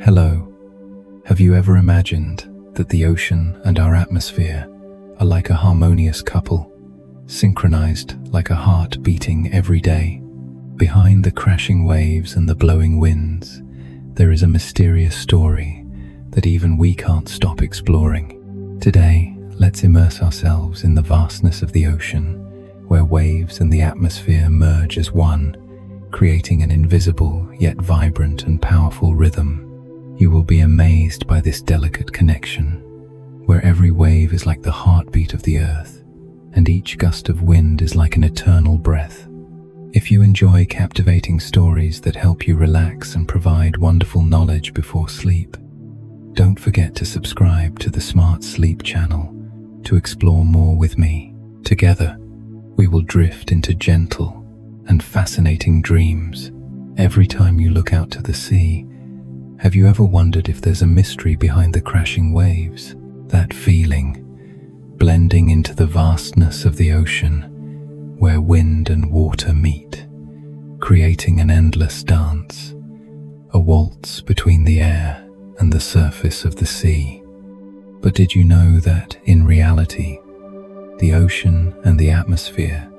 Hello. Have you ever imagined that the ocean and our atmosphere are like a harmonious couple, synchronized like a heart beating every day? Behind the crashing waves and the blowing winds, there is a mysterious story that even we can't stop exploring. Today, let's immerse ourselves in the vastness of the ocean, where waves and the atmosphere merge as one, creating an invisible yet vibrant and powerful rhythm. You will be amazed by this delicate connection, where every wave is like the heartbeat of the earth, and each gust of wind is like an eternal breath. If you enjoy captivating stories that help you relax and provide wonderful knowledge before sleep, don't forget to subscribe to the Smart Sleep channel to explore more with me. Together, we will drift into gentle and fascinating dreams. Every time you look out to the sea, have you ever wondered if there's a mystery behind the crashing waves? That feeling, blending into the vastness of the ocean, where wind and water meet, creating an endless dance, a waltz between the air and the surface of the sea. But did you know that, in reality, the ocean and the atmosphere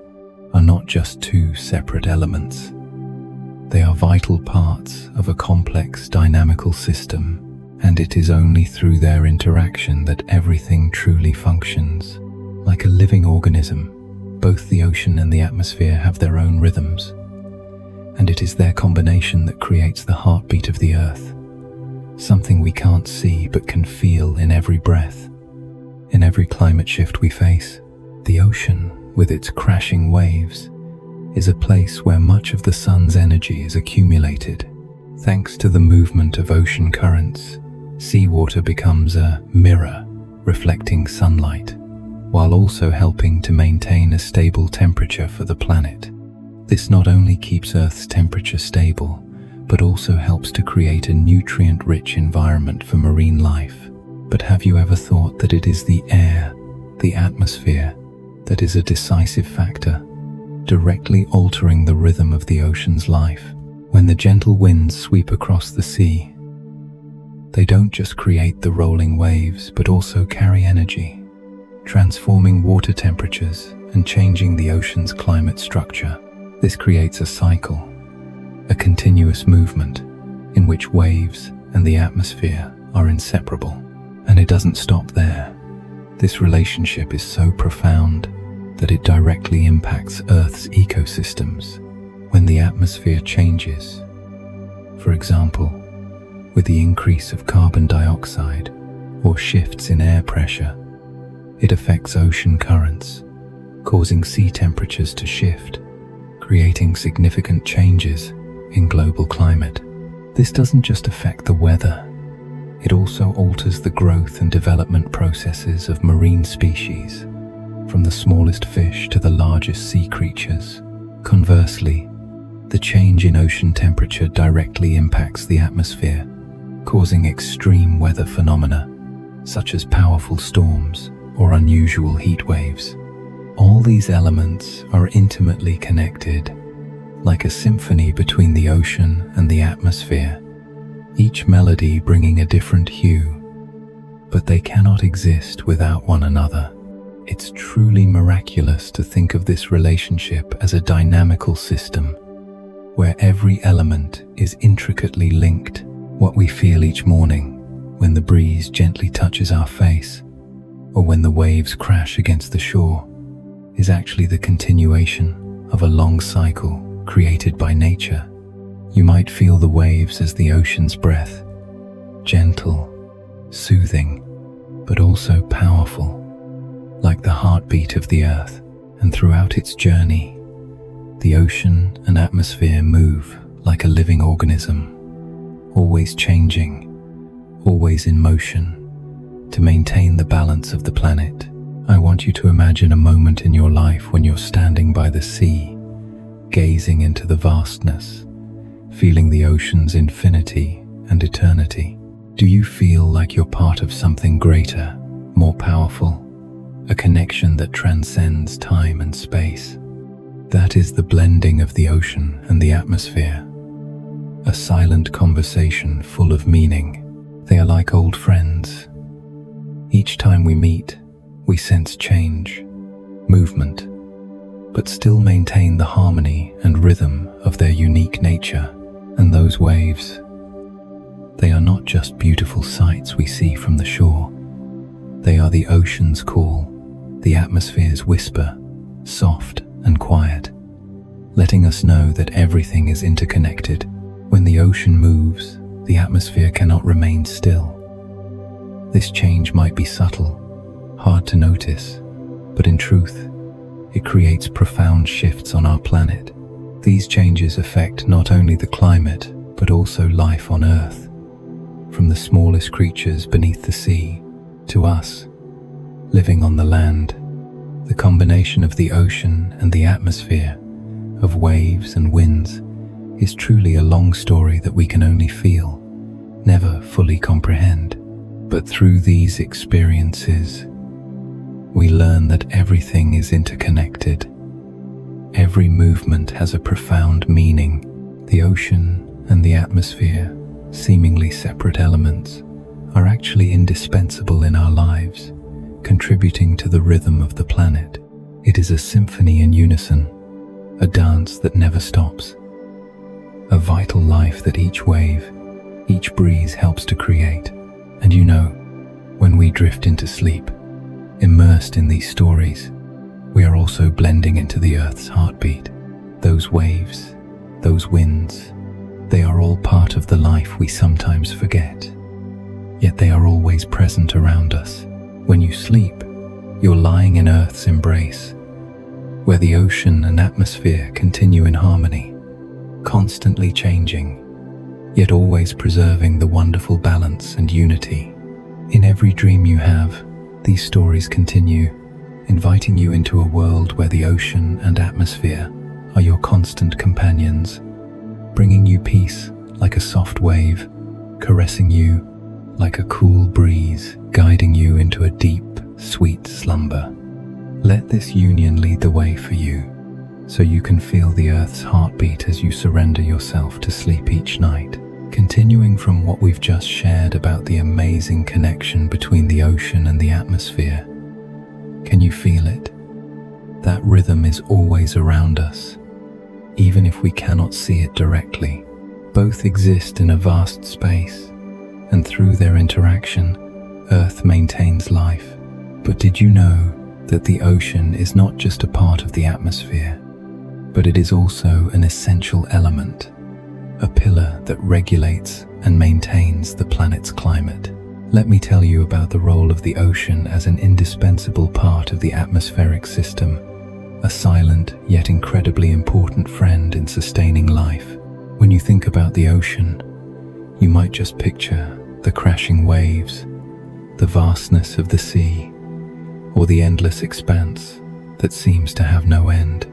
are not just two separate elements? They are vital parts of a complex, dynamical system, and it is only through their interaction that everything truly functions. Like a living organism, both the ocean and the atmosphere have their own rhythms, and it is their combination that creates the heartbeat of the earth, something we can't see but can feel in every breath. In every climate shift we face, the ocean, with its crashing waves, is a place where much of the sun's energy is accumulated. Thanks to the movement of ocean currents, seawater becomes a mirror reflecting sunlight, while also helping to maintain a stable temperature for the planet. This not only keeps Earth's temperature stable, but also helps to create a nutrient-rich environment for marine life. But have you ever thought that it is the air, the atmosphere, that is a decisive factor, directly altering the rhythm of the ocean's life? When the gentle winds sweep across the sea, they don't just create the rolling waves, but also carry energy, transforming water temperatures and changing the ocean's climate structure. This creates a cycle, a continuous movement, in which waves and the atmosphere are inseparable. And it doesn't stop there. This relationship is so profound that it directly impacts Earth's ecosystems. When the atmosphere changes, for example, with the increase of carbon dioxide or shifts in air pressure, it affects ocean currents, causing sea temperatures to shift, creating significant changes in global climate. This doesn't just affect the weather, it also alters the growth and development processes of marine species, from the smallest fish to the largest sea creatures. Conversely, the change in ocean temperature directly impacts the atmosphere, causing extreme weather phenomena, such as powerful storms or unusual heat waves. All these elements are intimately connected, like a symphony between the ocean and the atmosphere, each melody bringing a different hue, but they cannot exist without one another. It's truly miraculous to think of this relationship as a dynamical system, where every element is intricately linked. What we feel each morning, when the breeze gently touches our face, or when the waves crash against the shore, is actually the continuation of a long cycle created by nature. You might feel the waves as the ocean's breath, gentle, soothing, but also powerful, like the heartbeat of the earth. And throughout its journey, the ocean and atmosphere move like a living organism, always changing, always in motion, to maintain the balance of the planet. I want you to imagine a moment in your life when you're standing by the sea, gazing into the vastness, feeling the ocean's infinity and eternity. Do you feel like you're part of something greater, more powerful, a connection that transcends time and space? That is the blending of the ocean and the atmosphere, a a silent conversation full of meaning. They are like old friends. Each time we meet, we sense change, movement, but still maintain the harmony and rhythm of their unique nature. And those waves, they are not just beautiful sights we see from the shore. They are the ocean's call, the atmosphere's whisper, soft and quiet, letting us know that everything is interconnected. When the ocean moves, the atmosphere cannot remain still. This change might be subtle, hard to notice, but in truth, it creates profound shifts on our planet. These changes affect not only the climate, but also life on Earth. From the smallest creatures beneath the sea to us, living on the land, the combination of the ocean and the atmosphere, of waves and winds, is truly a long story that we can only feel, never fully comprehend. But through these experiences, we learn that everything is interconnected. Every movement has a profound meaning. The ocean and the atmosphere, seemingly separate elements, are actually indispensable in our lives, contributing to the rhythm of the planet. It is a symphony in unison, a dance that never stops, a vital life that each wave, each breeze helps to create. And you know, when we drift into sleep, immersed in these stories, we are also blending into the Earth's heartbeat. Those waves, those winds, they are all part of the life we sometimes forget. Yet they are always present around us. When you sleep, you're lying in Earth's embrace, where the ocean and atmosphere continue in harmony, constantly changing, yet always preserving the wonderful balance and unity. In every dream you have, these stories continue, inviting you into a world where the ocean and atmosphere are your constant companions, bringing you peace like a soft wave, caressing you like a cool breeze, guiding you into a deep, sweet slumber. Let this union lead the way for you, so you can feel the Earth's heartbeat as you surrender yourself to sleep each night. Continuing from what we've just shared about the amazing connection between the ocean and the atmosphere, can you feel it? That rhythm is always around us, even if we cannot see it directly. Both exist in a vast space, and through their interaction, Earth maintains life. But did you know that the ocean is not just a part of the atmosphere, but it is also an essential element, a pillar that regulates and maintains the planet's climate? Let me tell you about the role of the ocean as an indispensable part of the atmospheric system, a silent yet incredibly important friend in sustaining life. When you think about the ocean, you might just picture the crashing waves, the vastness of the sea, or the endless expanse that seems to have no end.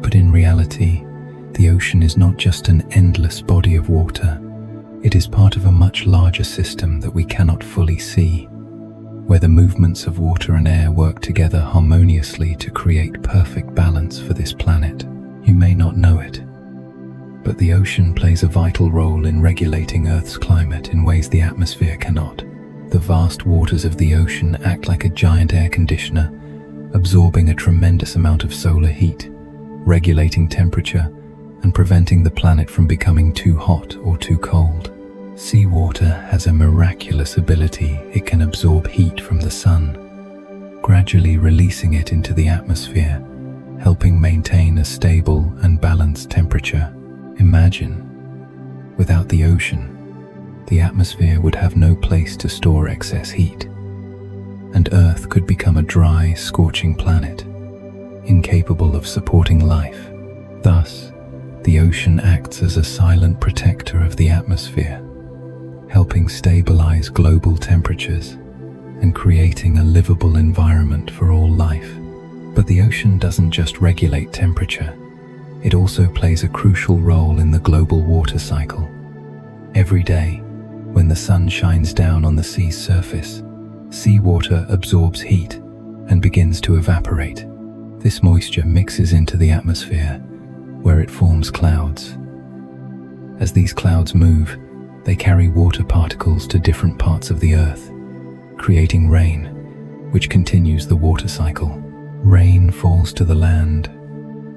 But in reality, the ocean is not just an endless body of water. It is part of a much larger system that we cannot fully see, where the movements of water and air work together harmoniously to create perfect balance for this planet. You may not know it, but the ocean plays a vital role in regulating Earth's climate in ways the atmosphere cannot. The vast waters of the ocean act like a giant air conditioner, absorbing a tremendous amount of solar heat, regulating temperature, and preventing the planet from becoming too hot or too cold. Seawater has a miraculous ability. It can absorb heat from the sun, gradually releasing it into the atmosphere, helping maintain a stable and balanced temperature. Imagine, without the ocean, the atmosphere would have no place to store excess heat, and Earth could become a dry, scorching planet, incapable of supporting life. Thus, the ocean acts as a silent protector of the atmosphere, helping stabilize global temperatures and creating a livable environment for all life. But the ocean doesn't just regulate temperature, it also plays a crucial role in the global water cycle. Every day, when the sun shines down on the sea's surface, seawater absorbs heat and begins to evaporate. This moisture mixes into the atmosphere, where it forms clouds. As these clouds move, they carry water particles to different parts of the earth, creating rain, which continues the water cycle. Rain falls to the land,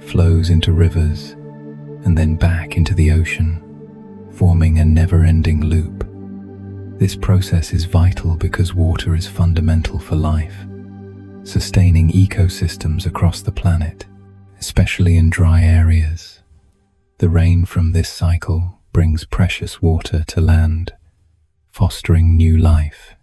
flows into rivers, and then back into the ocean, forming a never-ending loop. This process is vital because water is fundamental for life, sustaining ecosystems across the planet, especially in dry areas. The rain from this cycle brings precious water to land, fostering new life.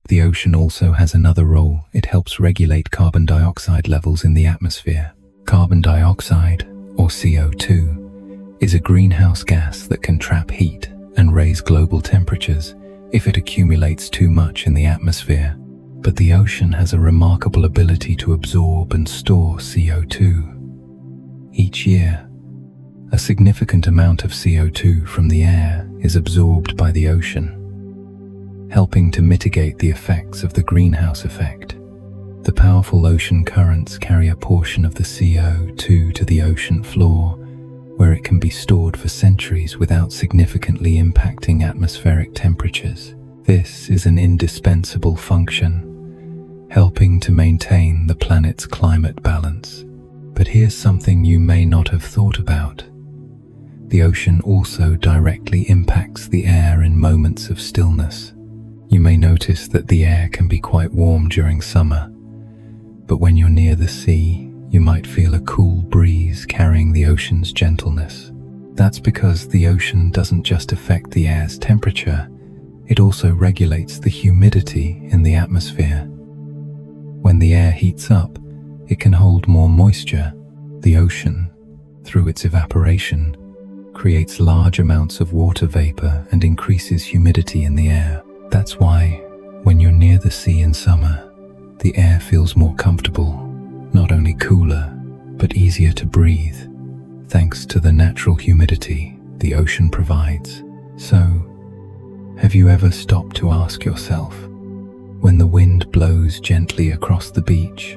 The ocean also has another role. It helps regulate carbon dioxide levels in the atmosphere. Carbon dioxide, or CO2, is a greenhouse gas that can trap heat and raise global temperatures if it accumulates too much in the atmosphere. But the ocean has a remarkable ability to absorb and store CO2. Each year, a significant amount of CO2 from the air is absorbed by the ocean, helping to mitigate the effects of the greenhouse effect. The powerful ocean currents carry a portion of the CO2 to the ocean floor, where it can be stored for centuries without significantly impacting atmospheric temperatures. This is an indispensable function, helping to maintain the planet's climate balance. But here's something you may not have thought about. The ocean also directly impacts the air in moments of stillness. You may notice that the air can be quite warm during summer, but when you're near the sea, you might feel a cool breeze carrying the ocean's gentleness. That's because the ocean doesn't just affect the air's temperature, it also regulates the humidity in the atmosphere. When the air heats up, it can hold more moisture. The ocean, through its evaporation, creates large amounts of water vapor and increases humidity in the air. That's why, when you're near the sea in summer, the air feels more comfortable, not only cooler, but easier to breathe, thanks to the natural humidity the ocean provides. So, have you ever stopped to ask yourself, when the wind blows gently across the beach,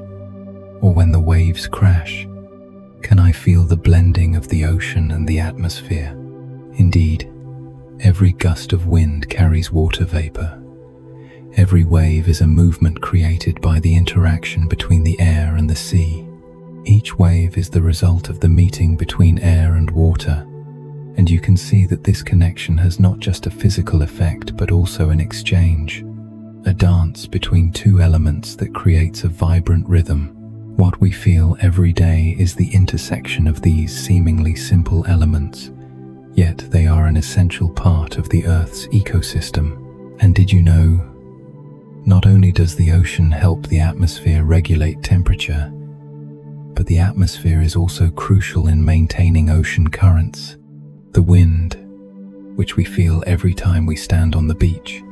or when the waves crash, can I feel the blending of the ocean and the atmosphere? Indeed, every gust of wind carries water vapor. Every wave is a movement created by the interaction between the air and the sea. Each wave is the result of the meeting between air and water, and you can see that this connection has not just a physical effect but also an exchange, a dance between two elements that creates a vibrant rhythm. What we feel every day is the intersection of these seemingly simple elements, yet they are an essential part of the Earth's ecosystem. And did you know, not only does the ocean help the atmosphere regulate temperature, but the atmosphere is also crucial in maintaining ocean currents. The wind, which we feel every time we stand on the beach,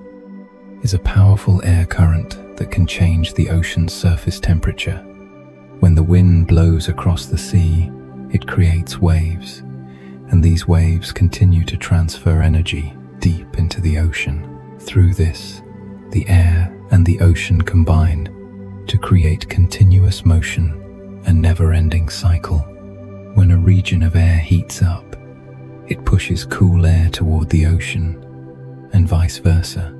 is a powerful air current that can change the ocean's surface temperature. When the wind blows across the sea, it creates waves, and these waves continue to transfer energy deep into the ocean. Through this, the air and the ocean combine to create continuous motion, a never-ending cycle. When a region of air heats up, it pushes cool air toward the ocean, and vice versa.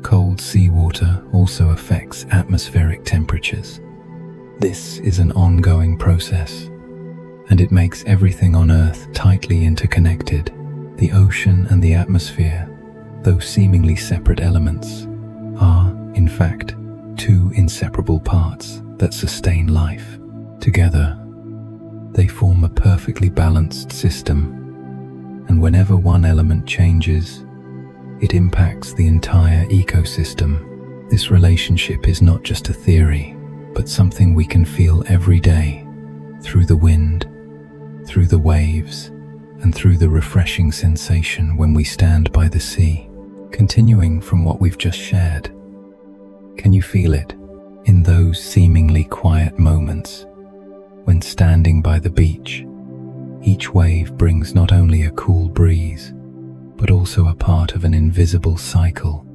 Cold seawater also affects atmospheric temperatures. This is an ongoing process, and it makes everything on Earth tightly interconnected. The ocean and the atmosphere, though seemingly separate elements, are, in fact, two inseparable parts that sustain life. Together, they form a perfectly balanced system, and whenever one element changes, it impacts the entire ecosystem. This relationship is not just a theory, but something we can feel every day, through the wind, through the waves, and through the refreshing sensation when we stand by the sea. Continuing from what we've just shared, can you feel it in those seemingly quiet moments when standing by the beach? Each wave brings not only a cool breeze, but also a part of an invisible cycle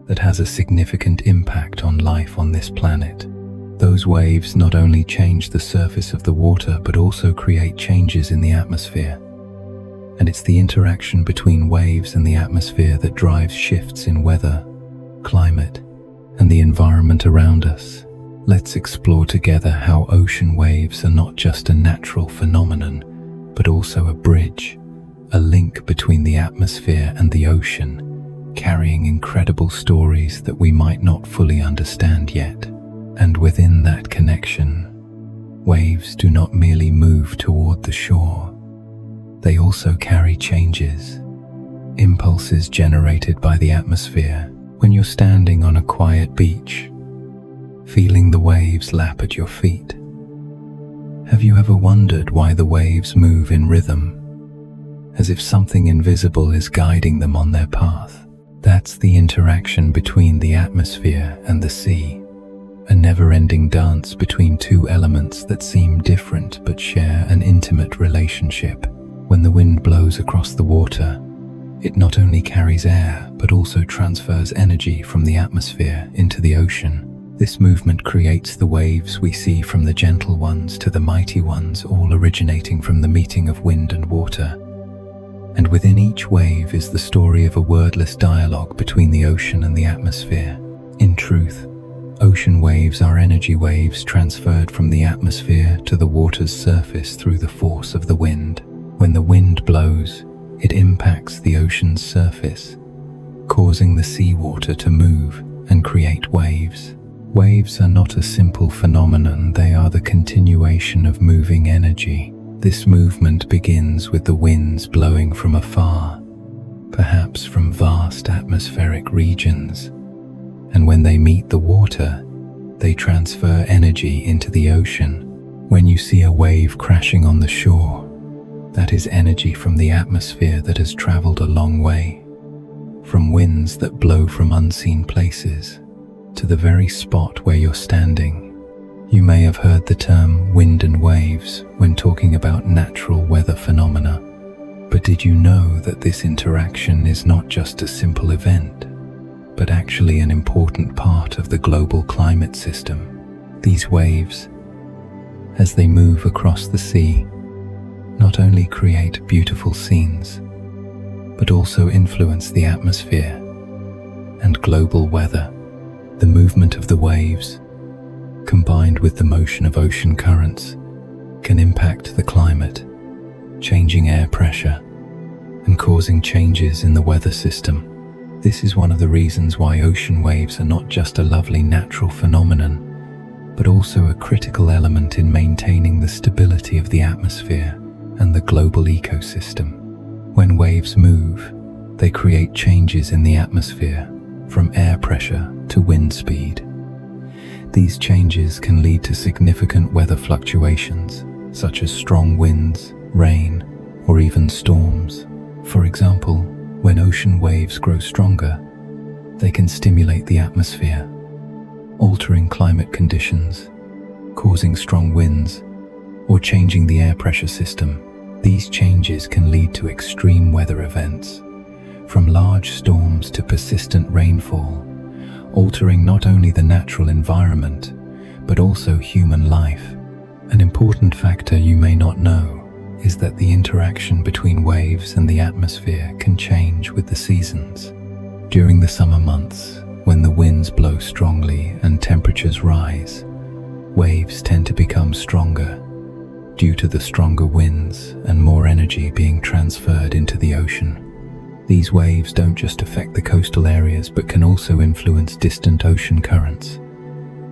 that has a significant impact on life on this planet. Those waves not only change the surface of the water, but also create changes in the atmosphere. And it's the interaction between waves and the atmosphere that drives shifts in weather, climate, and the environment around us. Let's explore together how ocean waves are not just a natural phenomenon, but also a bridge, a link between the atmosphere and the ocean, carrying incredible stories that we might not fully understand yet. And within that connection, waves do not merely move toward the shore. They also carry changes, impulses generated by the atmosphere. When you're standing on a quiet beach, feeling the waves lap at your feet, have you ever wondered why the waves move in rhythm, as if something invisible is guiding them on their path? That's the interaction between the atmosphere and the sea, a never-ending dance between two elements that seem different but share an intimate relationship. When the wind blows across the water, it not only carries air but also transfers energy from the atmosphere into the ocean. This movement creates the waves we see, from the gentle ones to the mighty ones, all originating from the meeting of wind and water. And within each wave is the story of a wordless dialogue between the ocean and the atmosphere. In truth, ocean waves are energy waves transferred from the atmosphere to the water's surface through the force of the wind. When the wind blows, it impacts the ocean's surface, causing the seawater to move and create waves. Waves are not a simple phenomenon, they are the continuation of moving energy. This movement begins with the winds blowing from afar, perhaps from vast atmospheric regions, and when they meet the water, they transfer energy into the ocean. When you see a wave crashing on the shore, that is energy from the atmosphere that has traveled a long way, from winds that blow from unseen places to the very spot where you're standing. You may have heard the term wind and waves when talking about natural weather phenomena, but did you know that this interaction is not just a simple event, but actually an important part of the global climate system? These waves, as they move across the sea, not only create beautiful scenes, but also influence the atmosphere and global weather. The movement of the waves, combined with the motion of ocean currents, can impact the climate, changing air pressure and causing changes in the weather system. This is one of the reasons why ocean waves are not just a lovely natural phenomenon, but also a critical element in maintaining the stability of the atmosphere and the global ecosystem. When waves move, they create changes in the atmosphere, from air pressure to wind speed. These changes can lead to significant weather fluctuations, such as strong winds, rain, or even storms. For example, when ocean waves grow stronger, they can stimulate the atmosphere, altering climate conditions, causing strong winds, or changing the air pressure system. These changes can lead to extreme weather events, from large storms to persistent rainfall, altering not only the natural environment, but also human life. An important factor you may not know is that the interaction between waves and the atmosphere can change with the seasons. During the summer months, when the winds blow strongly and temperatures rise, waves tend to become stronger due to the stronger winds and more energy being transferred into the ocean. These waves don't just affect the coastal areas but can also influence distant ocean currents,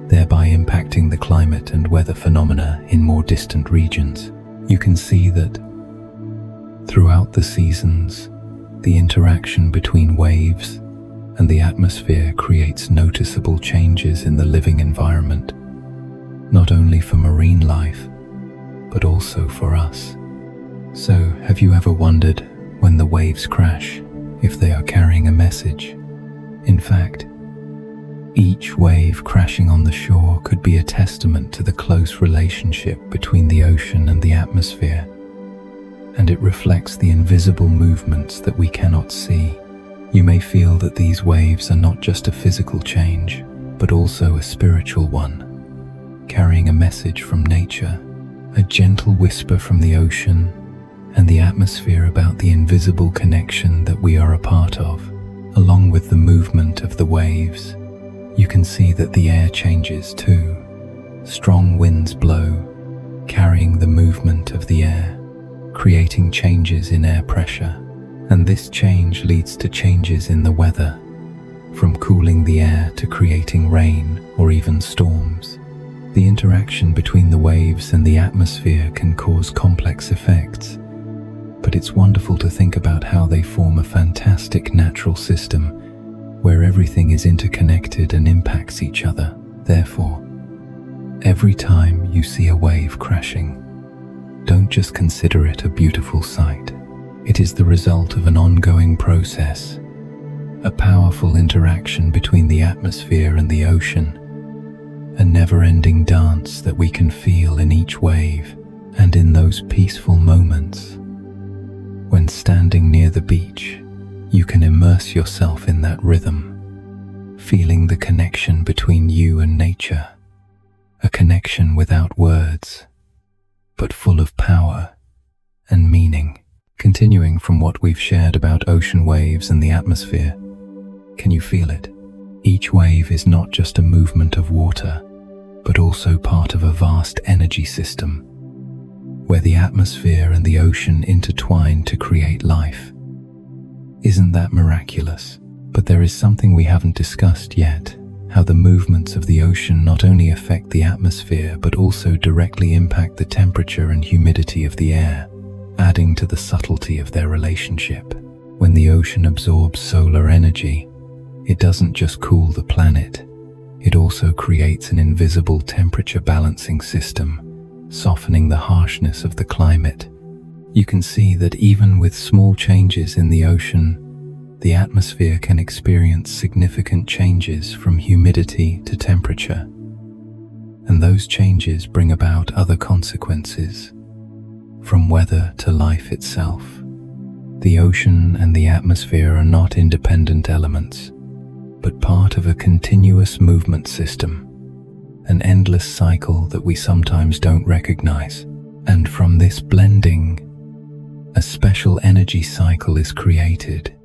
thereby impacting the climate and weather phenomena in more distant regions. You can see that throughout the seasons, the interaction between waves and the atmosphere creates noticeable changes in the living environment, not only for marine life, but also for us. So, have you ever wondered, when the waves crash, if they are carrying a message? In fact, each wave crashing on the shore could be a testament to the close relationship between the ocean and the atmosphere, and it reflects the invisible movements that we cannot see. You may feel that these waves are not just a physical change, but also a spiritual one, carrying a message from nature, a gentle whisper from the ocean, and the atmosphere about the invisible connection that we are a part of. Along with the movement of the waves, you can see that the air changes too. Strong winds blow, carrying the movement of the air, creating changes in air pressure. And this change leads to changes in the weather, from cooling the air to creating rain or even storms. The interaction between the waves and the atmosphere can cause complex effects, but it's wonderful to think about how they form a fantastic natural system where everything is interconnected and impacts each other. Therefore, every time you see a wave crashing, don't just consider it a beautiful sight. It is the result of an ongoing process, a powerful interaction between the atmosphere and the ocean, a never-ending dance that we can feel in each wave and in those peaceful moments. When standing near the beach, you can immerse yourself in that rhythm, feeling the connection between you and nature, a connection without words, but full of power and meaning. Continuing from what we've shared about ocean waves and the atmosphere, can you feel it? Each wave is not just a movement of water, but also part of a vast energy system, where the atmosphere and the ocean intertwine to create life. Isn't that miraculous? But there is something we haven't discussed yet, how the movements of the ocean not only affect the atmosphere but also directly impact the temperature and humidity of the air, adding to the subtlety of their relationship. When the ocean absorbs solar energy, it doesn't just cool the planet, it also creates an invisible temperature balancing system, softening the harshness of the climate. You can see that even with small changes in the ocean, the atmosphere can experience significant changes from humidity to temperature, and those changes bring about other consequences, from weather to life itself. The ocean and the atmosphere are not independent elements, but part of a continuous movement system, an endless cycle that we sometimes don't recognize. And from this blending, a special energy cycle is created,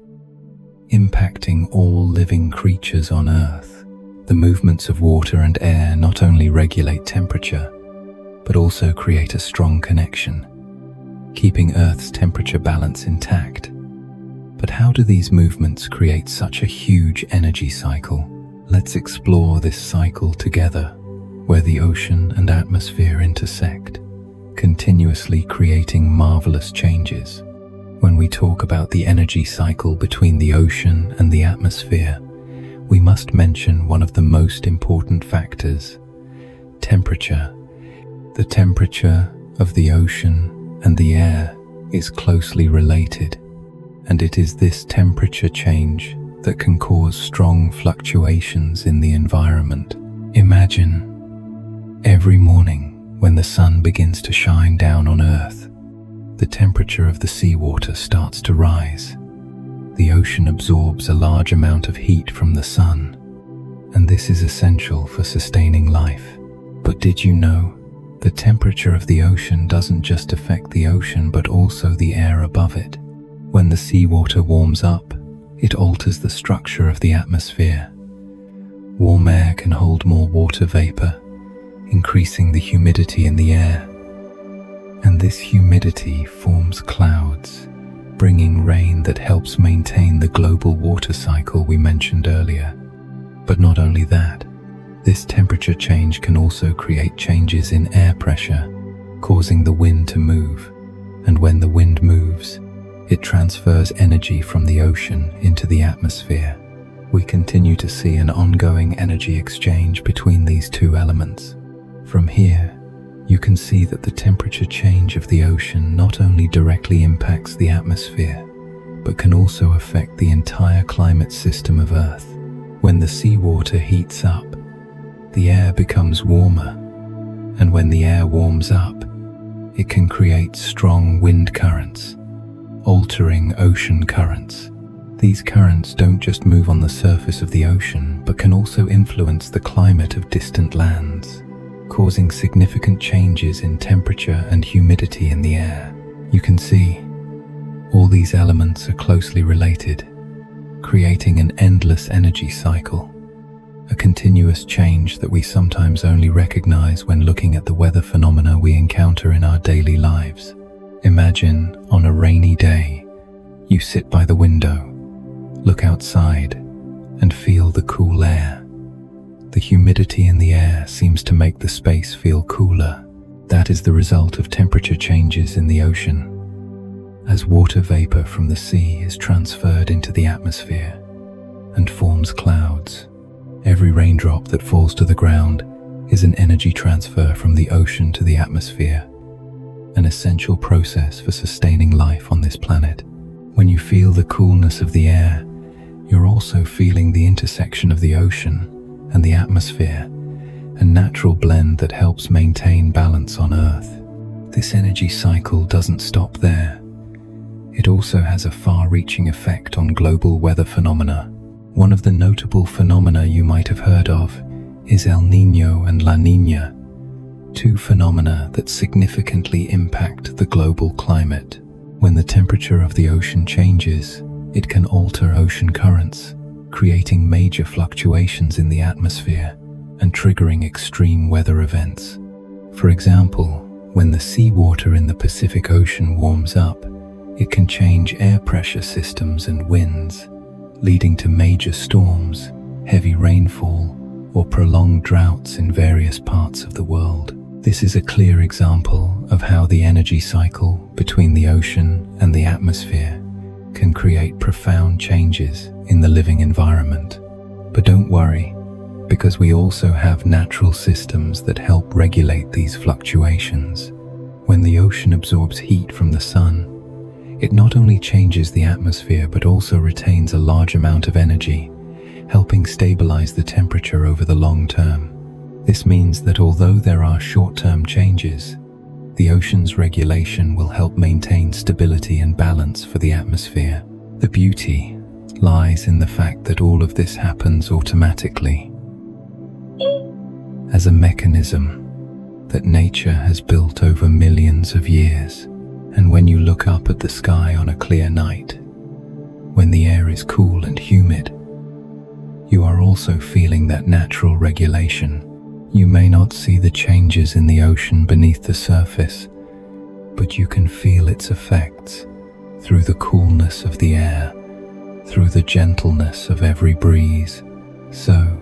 impacting all living creatures on Earth. The movements of water and air not only regulate temperature, but also create a strong connection, keeping Earth's temperature balance intact. But how do these movements create such a huge energy cycle? Let's explore this cycle together, where the ocean and atmosphere intersect, continuously creating marvelous changes. When we talk about the energy cycle between the ocean and the atmosphere, we must mention one of the most important factors: temperature. The temperature of the ocean and the air is closely related, and it is this temperature change that can cause strong fluctuations in the environment. Imagine every morning when the sun begins to shine down on Earth, the temperature of the seawater starts to rise. The ocean absorbs a large amount of heat from the sun, and this is essential for sustaining life. But did you know the temperature of the ocean doesn't just affect the ocean but also the air above it? When the seawater warms up, it alters the structure of the atmosphere. Warm air can hold more water vapor, increasing the humidity in the air. And this humidity forms clouds, bringing rain that helps maintain the global water cycle we mentioned earlier. But not only that, this temperature change can also create changes in air pressure, causing the wind to move. And when the wind moves, it transfers energy from the ocean into the atmosphere. We continue to see an ongoing energy exchange between these two elements. From here, you can see that the temperature change of the ocean not only directly impacts the atmosphere, but can also affect the entire climate system of Earth. When the seawater heats up, the air becomes warmer, and when the air warms up, it can create strong wind currents, altering ocean currents. These currents don't just move on the surface of the ocean, but can also influence the climate of distant lands, causing significant changes in temperature and humidity in the air. You can see all these elements are closely related, creating an endless energy cycle, a continuous change that we sometimes only recognize when looking at the weather phenomena we encounter in our daily lives. Imagine on a rainy day, you sit by the window, look outside, and feel the cool air. The humidity in the air seems to make the space feel cooler. That is the result of temperature changes in the ocean. As water vapor from the sea is transferred into the atmosphere and forms clouds, every raindrop that falls to the ground is an energy transfer from the ocean to the atmosphere, an essential process for sustaining life on this planet. When you feel the coolness of the air, you're also feeling the intersection of the ocean and the atmosphere, a natural blend that helps maintain balance on Earth. This energy cycle doesn't stop there. It also has a far-reaching effect on global weather phenomena. One of the notable phenomena you might have heard of is El Niño and La Niña, two phenomena that significantly impact the global climate. When the temperature of the ocean changes, it can alter ocean currents, creating major fluctuations in the atmosphere and triggering extreme weather events. For example, when the seawater in the Pacific Ocean warms up, it can change air pressure systems and winds, leading to major storms, heavy rainfall, or prolonged droughts in various parts of the world. This is a clear example of how the energy cycle between the ocean and the atmosphere can create profound changes in the living environment. But don't worry, because we also have natural systems that help regulate these fluctuations. When the ocean absorbs heat from the sun, it not only changes the atmosphere but also retains a large amount of energy, helping stabilize the temperature over the long term. This means that although there are short-term changes, the ocean's regulation will help maintain stability and balance for the atmosphere. The beauty lies in the fact that all of this happens automatically, as a mechanism that nature has built over millions of years. And when you look up at the sky on a clear night, when the air is cool and humid, you are also feeling that natural regulation. You may not see the changes in the ocean beneath the surface, but you can feel its effects through the coolness of the air, through the gentleness of every breeze. So,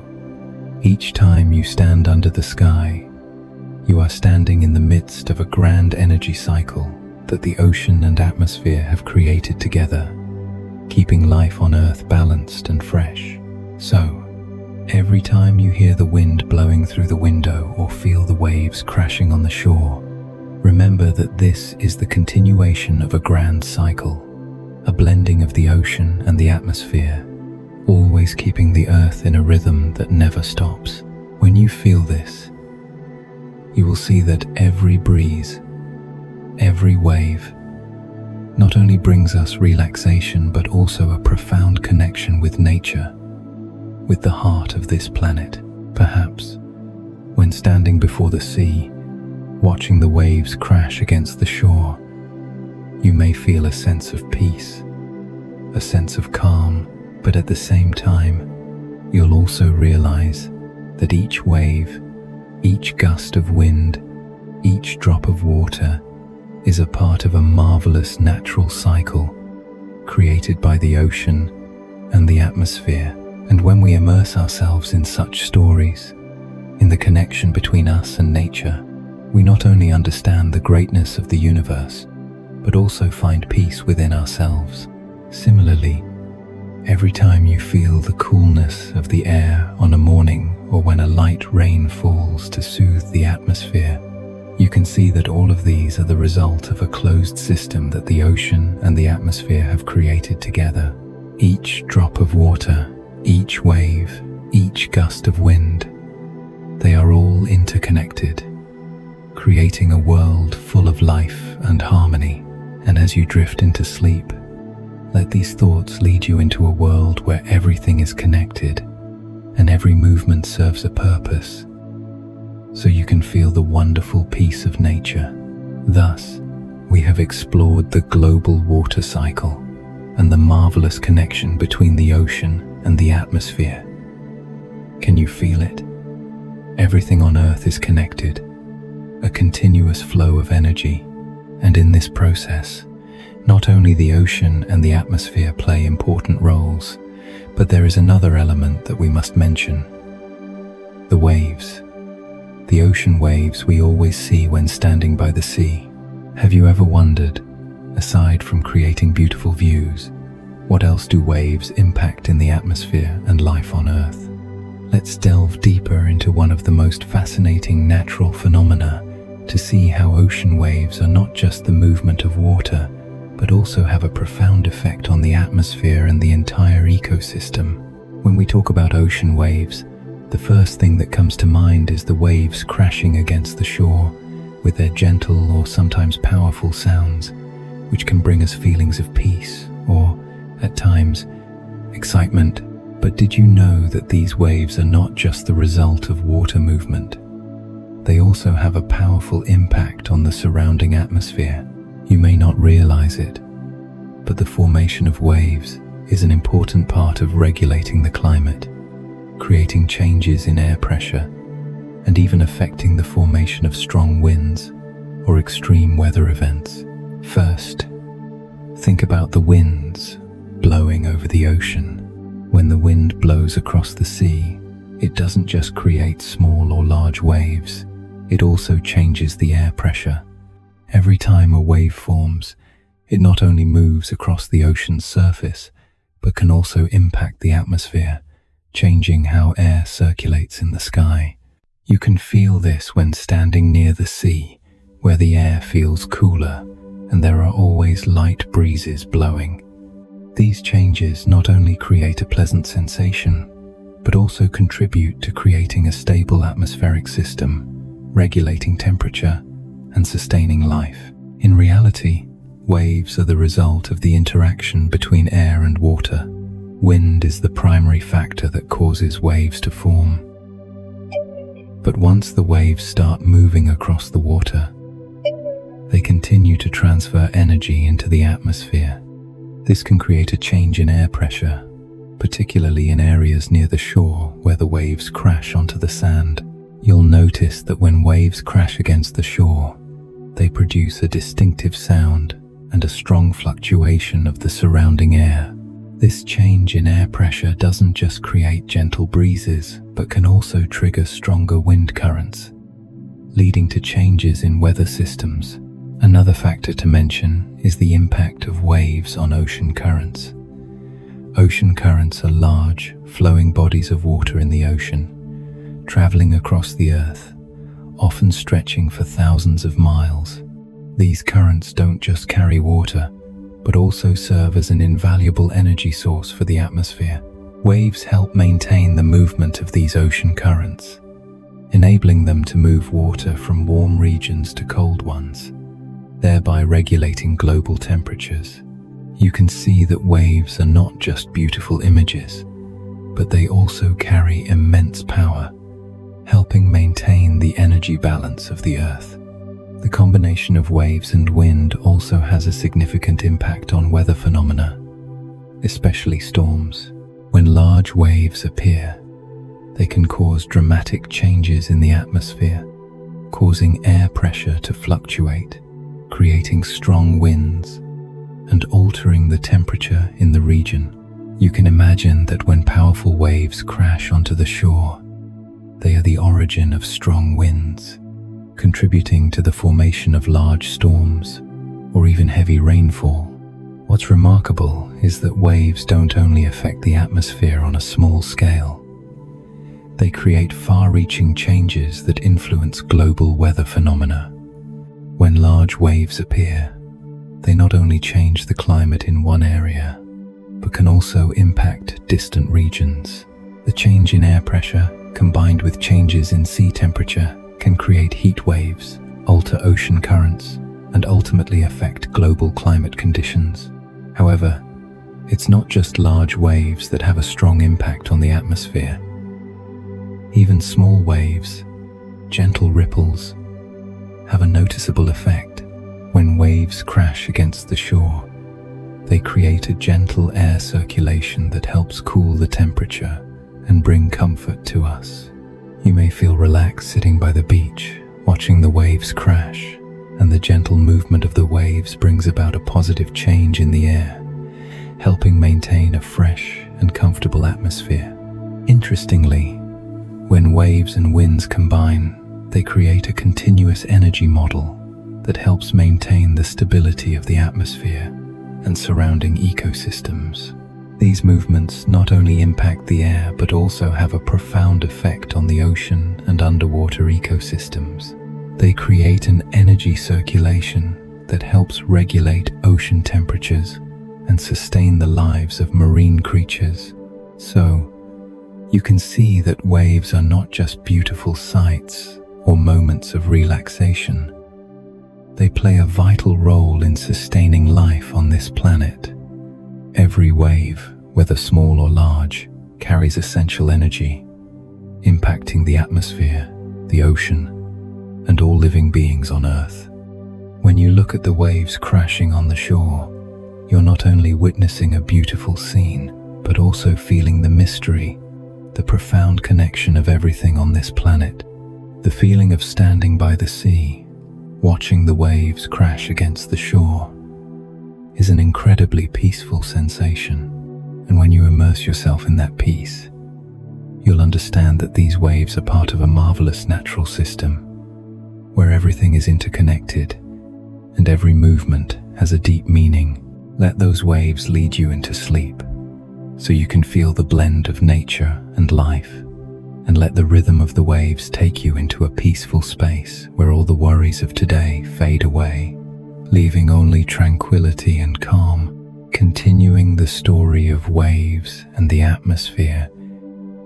each time you stand under the sky, you are standing in the midst of a grand energy cycle that the ocean and atmosphere have created together, keeping life on Earth balanced and fresh. So, every time you hear the wind blowing through the window or feel the waves crashing on the shore, remember that this is the continuation of a grand cycle, a blending of the ocean and the atmosphere, always keeping the Earth in a rhythm that never stops. When you feel this, you will see that every breeze, every wave, not only brings us relaxation but also a profound connection with nature, with the heart of this planet. Perhaps, when standing before the sea, watching the waves crash against the shore, you may feel a sense of peace, a sense of calm, but at the same time, you'll also realize that each wave, each gust of wind, each drop of water is a part of a marvelous natural cycle created by the ocean and the atmosphere. And when we immerse ourselves in such stories, in the connection between us and nature, we not only understand the greatness of the universe, but also find peace within ourselves. Similarly, every time you feel the coolness of the air on a morning or when a light rain falls to soothe the atmosphere, you can see that all of these are the result of a closed system that the ocean and the atmosphere have created together. Each drop of water, each wave, each gust of wind, they are all interconnected, creating a world full of life and harmony. And as you drift into sleep, let these thoughts lead you into a world where everything is connected and every movement serves a purpose, so you can feel the wonderful peace of nature. Thus, we have explored the global water cycle and the marvelous connection between the ocean and the atmosphere. Can you feel it? Everything on Earth is connected, a continuous flow of energy, and in this process, not only the ocean and the atmosphere play important roles, but there is another element that we must mention: the waves. The ocean waves we always see when standing by the sea. Have you ever wondered, aside from creating beautiful views, what else do waves impact in the atmosphere and life on Earth? Let's delve deeper into one of the most fascinating natural phenomena to see how ocean waves are not just the movement of water, but also have a profound effect on the atmosphere and the entire ecosystem. When we talk about ocean waves, the first thing that comes to mind is the waves crashing against the shore, with their gentle or sometimes powerful sounds, which can bring us feelings of peace or, at times, excitement. But did you know that these waves are not just the result of water movement? They also have a powerful impact on the surrounding atmosphere. You may not realize it, but the formation of waves is an important part of regulating the climate, creating changes in air pressure, and even affecting the formation of strong winds or extreme weather events. First, think about the winds blowing over the ocean. When the wind blows across the sea, it doesn't just create small or large waves, it also changes the air pressure. Every time a wave forms, it not only moves across the ocean's surface, but can also impact the atmosphere, changing how air circulates in the sky. You can feel this when standing near the sea, where the air feels cooler and there are always light breezes blowing. These changes not only create a pleasant sensation, but also contribute to creating a stable atmospheric system, regulating temperature and sustaining life. In reality, waves are the result of the interaction between air and water. Wind is the primary factor that causes waves to form. But once the waves start moving across the water, they continue to transfer energy into the atmosphere. This can create a change in air pressure, particularly in areas near the shore where the waves crash onto the sand. You'll notice that when waves crash against the shore, they produce a distinctive sound and a strong fluctuation of the surrounding air. This change in air pressure doesn't just create gentle breezes, but can also trigger stronger wind currents, leading to changes in weather systems. Another factor to mention is the impact of waves on ocean currents. Ocean currents are large, flowing bodies of water in the ocean, traveling across the Earth, often stretching for thousands of miles. These currents don't just carry water, but also serve as an invaluable energy source for the atmosphere. Waves help maintain the movement of these ocean currents, enabling them to move water from warm regions to cold ones, thereby regulating global temperatures. You can see that waves are not just beautiful images, but they also carry immense power, helping maintain the energy balance of the Earth. The combination of waves and wind also has a significant impact on weather phenomena, especially storms. When large waves appear, they can cause dramatic changes in the atmosphere, causing air pressure to fluctuate, creating strong winds, and altering the temperature in the region. You can imagine that when powerful waves crash onto the shore, they are the origin of strong winds, contributing to the formation of large storms or even heavy rainfall. What's remarkable is that waves don't only affect the atmosphere on a small scale. They create far-reaching changes that influence global weather phenomena. When large waves appear, they not only change the climate in one area, but can also impact distant regions. The change in air pressure, combined with changes in sea temperature, can create heat waves, alter ocean currents, and ultimately affect global climate conditions. However, it's not just large waves that have a strong impact on the atmosphere. Even small waves, gentle ripples, have a noticeable effect. When waves crash against the shore, they create a gentle air circulation that helps cool the temperature and bring comfort to us. You may feel relaxed sitting by the beach, watching the waves crash, and the gentle movement of the waves brings about a positive change in the air, helping maintain a fresh and comfortable atmosphere. Interestingly, when waves and winds combine, they create a continuous energy model that helps maintain the stability of the atmosphere and surrounding ecosystems. These movements not only impact the air but also have a profound effect on the ocean and underwater ecosystems. They create an energy circulation that helps regulate ocean temperatures and sustain the lives of marine creatures. So, you can see that waves are not just beautiful sights or moments of relaxation. They play a vital role in sustaining life on this planet. Every wave, whether small or large, carries essential energy, impacting the atmosphere, the ocean, and all living beings on Earth. When you look at the waves crashing on the shore, you're not only witnessing a beautiful scene, but also feeling the mystery, the profound connection of everything on this planet. The feeling of standing by the sea, watching the waves crash against the shore, is an incredibly peaceful sensation. And when you immerse yourself in that peace, you'll understand that these waves are part of a marvelous natural system, where everything is interconnected and every movement has a deep meaning. Let those waves lead you into sleep, so you can feel the blend of nature and life, and let the rhythm of the waves take you into a peaceful space where all the worries of today fade away, leaving only tranquility and calm. Continuing the story of waves and the atmosphere,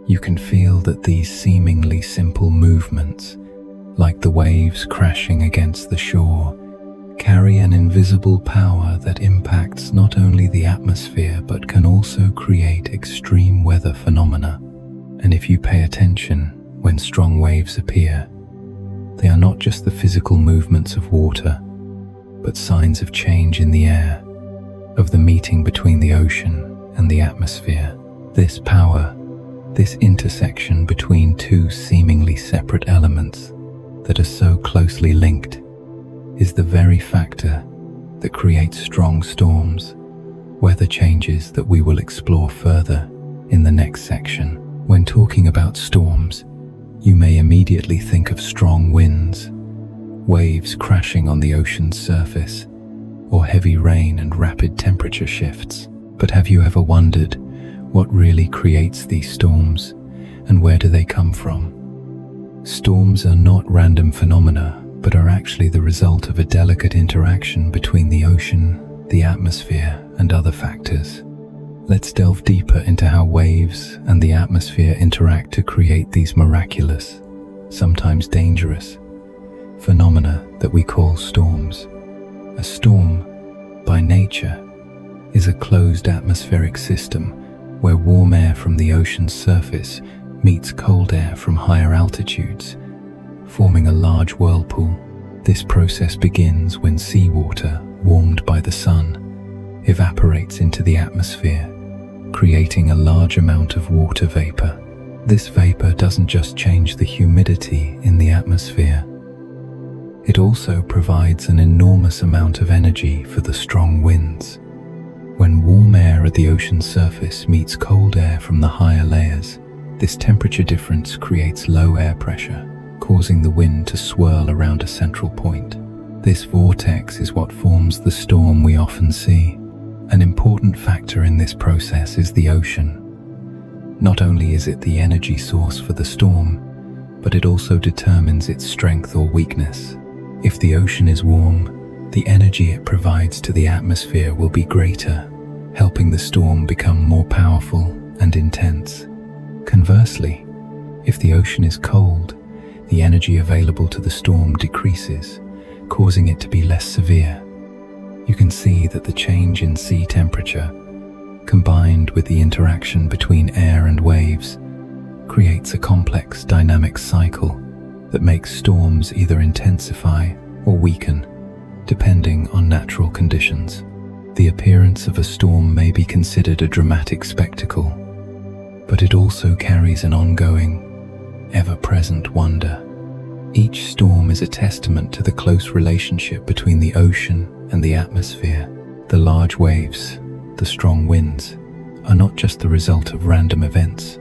you can feel that these seemingly simple movements, like the waves crashing against the shore, carry an invisible power that impacts not only the atmosphere but can also create extreme weather phenomena. And if you pay attention when strong waves appear, they are not just the physical movements of water, but signs of change in the air, of the meeting between the ocean and the atmosphere. This power, this intersection between two seemingly separate elements that are so closely linked, is the very factor that creates strong storms, weather changes that we will explore further in the next section. When talking about storms, you may immediately think of strong winds, waves crashing on the ocean's surface, or heavy rain and rapid temperature shifts. But have you ever wondered what really creates these storms and where do they come from? Storms are not random phenomena, but are actually the result of a delicate interaction between the ocean, the atmosphere, and other factors. Let's delve deeper into how waves and the atmosphere interact to create these miraculous, sometimes dangerous, phenomena that we call storms. A storm, by nature, is a closed atmospheric system where warm air from the ocean's surface meets cold air from higher altitudes, forming a large whirlpool. This process begins when seawater, warmed by the sun, evaporates into the atmosphere, creating a large amount of water vapor. This vapor doesn't just change the humidity in the atmosphere, it also provides an enormous amount of energy for the strong winds. When warm air at the ocean's surface meets cold air from the higher layers, this temperature difference creates low air pressure, causing the wind to swirl around a central point. This vortex is what forms the storm we often see. An important factor in this process is the ocean. Not only is it the energy source for the storm, but it also determines its strength or weakness. If the ocean is warm, the energy it provides to the atmosphere will be greater, helping the storm become more powerful and intense. Conversely, if the ocean is cold, the energy available to the storm decreases, causing it to be less severe. You can see that the change in sea temperature, combined with the interaction between air and waves, creates a complex dynamic cycle that makes storms either intensify or weaken, depending on natural conditions. The appearance of a storm may be considered a dramatic spectacle, but it also carries an ongoing, ever-present wonder. Each storm is a testament to the close relationship between the ocean and the atmosphere. The large waves, the strong winds, are not just the result of random events,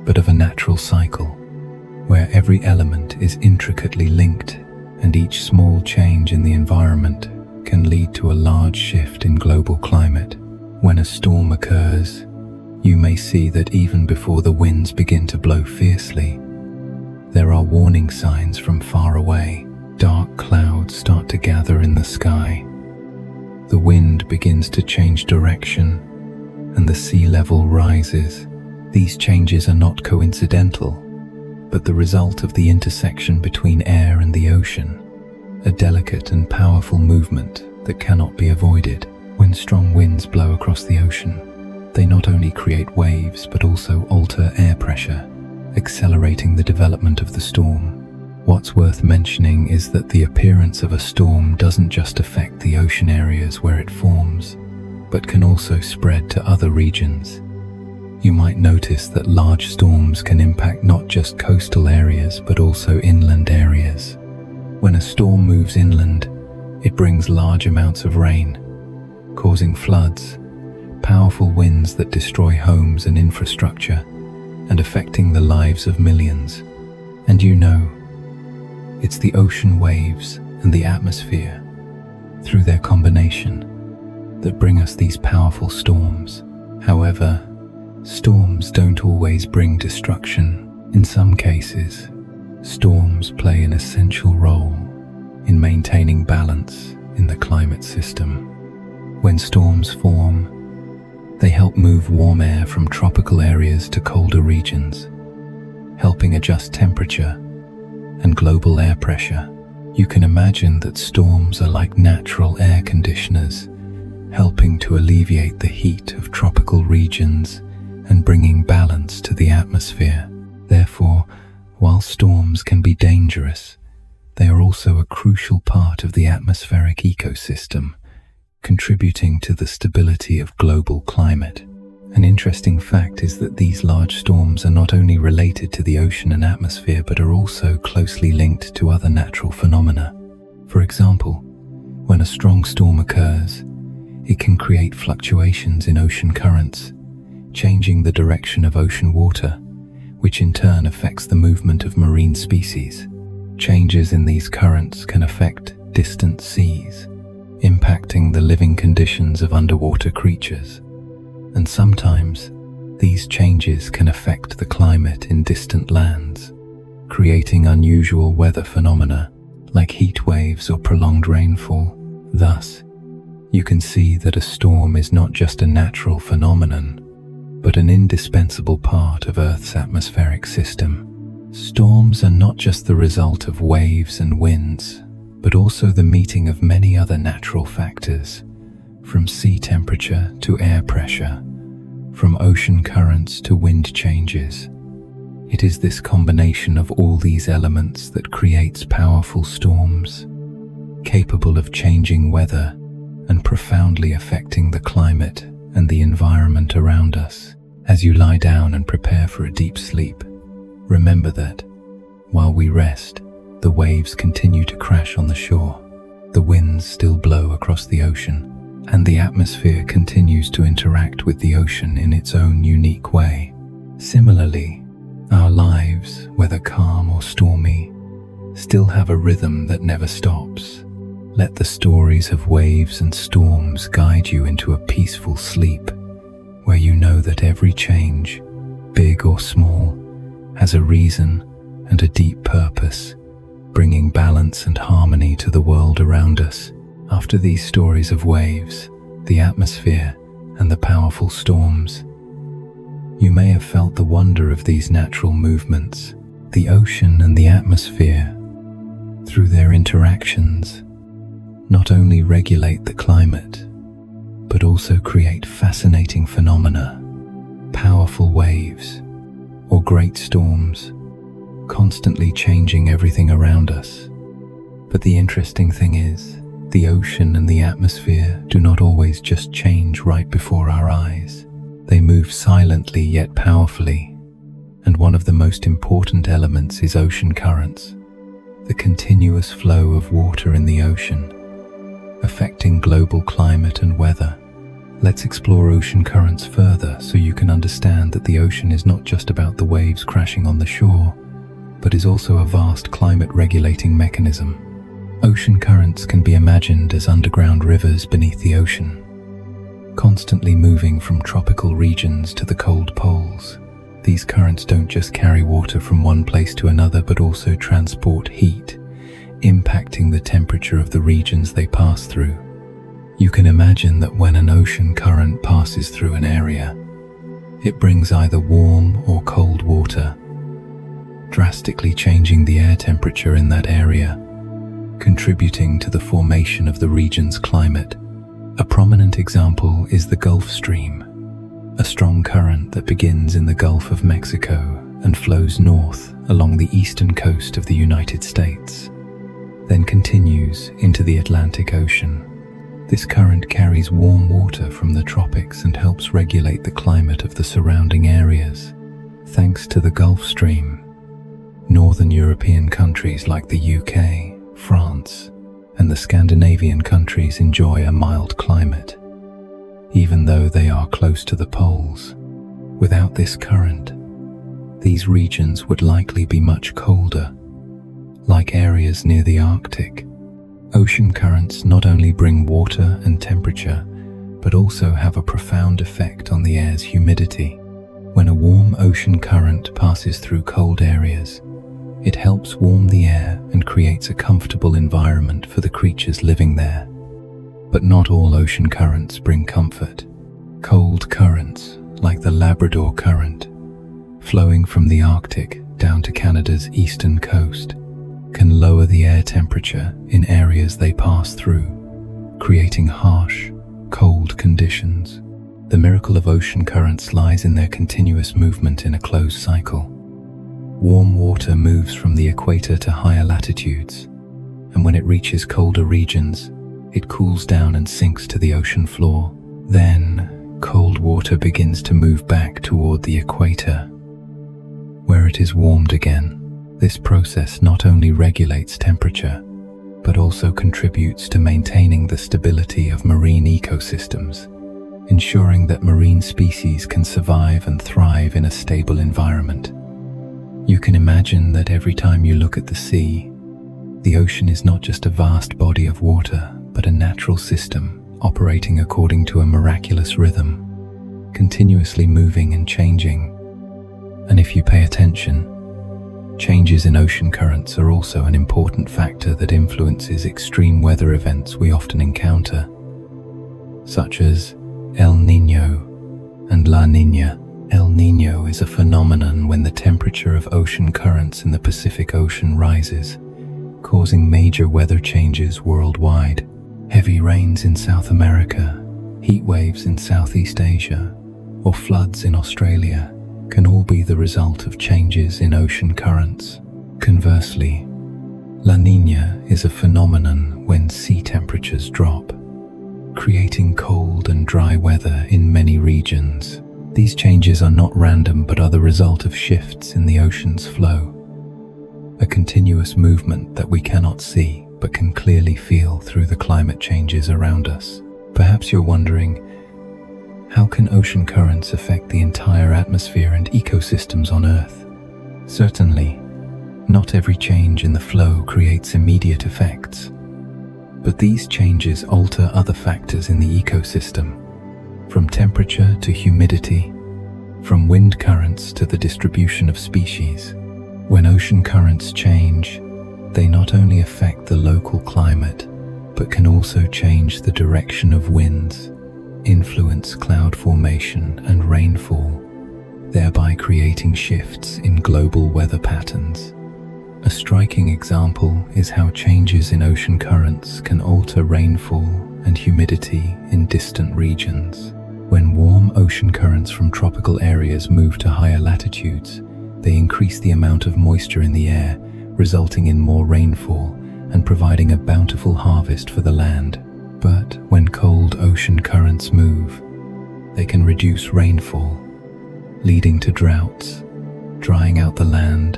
but of a natural cycle, where every element is intricately linked and each small change in the environment can lead to a large shift in global climate. When a storm occurs, you may see that even before the winds begin to blow fiercely, there are warning signs from far away. Dark clouds start to gather in the sky. The wind begins to change direction, and the sea level rises. These changes are not coincidental, but the result of the intersection between air and the ocean, a delicate and powerful movement that cannot be avoided. When strong winds blow across the ocean, they not only create waves but also alter air pressure, accelerating the development of the storm. What's worth mentioning is that the appearance of a storm doesn't just affect the ocean areas where it forms, but can also spread to other regions. You might notice that large storms can impact not just coastal areas but also inland areas. When a storm moves inland, it brings large amounts of rain, causing floods, powerful winds that destroy homes and infrastructure, and affecting the lives of millions. And you know, it's the ocean waves and the atmosphere, through their combination, that bring us these powerful storms. However, storms don't always bring destruction. In some cases, storms play an essential role in maintaining balance in the climate system. When storms form, they help move warm air from tropical areas to colder regions, helping adjust temperature and global air pressure. You can imagine that storms are like natural air conditioners, helping to alleviate the heat of tropical regions and bringing balance to the atmosphere. Therefore, while storms can be dangerous, they are also a crucial part of the atmospheric ecosystem, contributing to the stability of global climate. An interesting fact is that these large storms are not only related to the ocean and atmosphere, but are also closely linked to other natural phenomena. For example, when a strong storm occurs, it can create fluctuations in ocean currents, changing the direction of ocean water, which in turn affects the movement of marine species. Changes in these currents can affect distant seas, impacting the living conditions of underwater creatures. And sometimes, these changes can affect the climate in distant lands, creating unusual weather phenomena like heat waves or prolonged rainfall. Thus, you can see that a storm is not just a natural phenomenon, but an indispensable part of Earth's atmospheric system. Storms are not just the result of waves and winds, but also the meeting of many other natural factors, from sea temperature to air pressure, from ocean currents to wind changes. It is this combination of all these elements that creates powerful storms, capable of changing weather and profoundly affecting the climate and the environment around us. As you lie down and prepare for a deep sleep, remember that, while we rest, the waves continue to crash on the shore, the winds still blow across the ocean, and the atmosphere continues to interact with the ocean in its own unique way. Similarly, our lives, whether calm or stormy, still have a rhythm that never stops. Let the stories of waves and storms guide you into a peaceful sleep, where you know that every change, big or small, has a reason and a deep purpose, bringing balance and harmony to the world around us. After these stories of waves, the atmosphere, and the powerful storms, you may have felt the wonder of these natural movements. The ocean and the atmosphere, through their interactions, not only regulate the climate, but also create fascinating phenomena, powerful waves, or great storms, constantly changing everything around us. But the interesting thing is, The ocean and the atmosphere do not always just change right before our eyes. They move silently yet powerfully, and one of the most important elements is ocean currents, the continuous flow of water in the ocean, affecting global climate and weather. Let's explore ocean currents further so you can understand that the ocean is not just about the waves crashing on the shore, but is also a vast climate-regulating mechanism. Ocean currents can be imagined as underground rivers beneath the ocean, constantly moving from tropical regions to the cold poles. These currents don't just carry water from one place to another, but also transport heat, impacting the temperature of the regions they pass through. You can imagine that when an ocean current passes through an area, it brings either warm or cold water, drastically changing the air temperature in that area, contributing to the formation of the region's climate. A prominent example is the Gulf Stream, a strong current that begins in the Gulf of Mexico and flows north along the eastern coast of the United States, then continues into the Atlantic Ocean. This current carries warm water from the tropics and helps regulate the climate of the surrounding areas. Thanks to the Gulf Stream, northern European countries like the UK, France, and the Scandinavian countries enjoy a mild climate, even though they are close to the poles. Without this current, these regions would likely be much colder, like areas near the Arctic. Ocean currents not only bring water and temperature, but also have a profound effect on the air's humidity. When a warm ocean current passes through cold areas, it helps warm the air and creates a comfortable environment for the creatures living there. But not all ocean currents bring comfort. Cold currents, like the Labrador Current, flowing from the Arctic down to Canada's eastern coast, can lower the air temperature in areas they pass through, creating harsh, cold conditions. The miracle of ocean currents lies in their continuous movement in a closed cycle. Warm water moves from the equator to higher latitudes, and when it reaches colder regions, it cools down and sinks to the ocean floor. Then, cold water begins to move back toward the equator, where it is warmed again. This process not only regulates temperature, but also contributes to maintaining the stability of marine ecosystems, ensuring that marine species can survive and thrive in a stable environment. You can imagine that every time you look at the sea, the ocean is not just a vast body of water, but a natural system operating according to a miraculous rhythm, continuously moving and changing. And if you pay attention, changes in ocean currents are also an important factor that influences extreme weather events we often encounter, such as El Niño and La Niña. El Niño is a phenomenon when the temperature of ocean currents in the Pacific Ocean rises, causing major weather changes worldwide. Heavy rains in South America, heat waves in Southeast Asia, or floods in Australia can all be the result of changes in ocean currents. Conversely, La Niña is a phenomenon when sea temperatures drop, creating cold and dry weather in many regions. These changes are not random but are the result of shifts in the ocean's flow, a continuous movement that we cannot see but can clearly feel through the climate changes around us. Perhaps you're wondering, how can ocean currents affect the entire atmosphere and ecosystems on Earth? Certainly, not every change in the flow creates immediate effects, but these changes alter other factors in the ecosystem, from temperature to humidity, from wind currents to the distribution of species. When ocean currents change, they not only affect the local climate, but can also change the direction of winds, influence cloud formation and rainfall, thereby creating shifts in global weather patterns. A striking example is how changes in ocean currents can alter rainfall and humidity in distant regions. When warm ocean currents from tropical areas move to higher latitudes, they increase the amount of moisture in the air, resulting in more rainfall and providing a bountiful harvest for the land. But when cold ocean currents move, they can reduce rainfall, leading to droughts, drying out the land,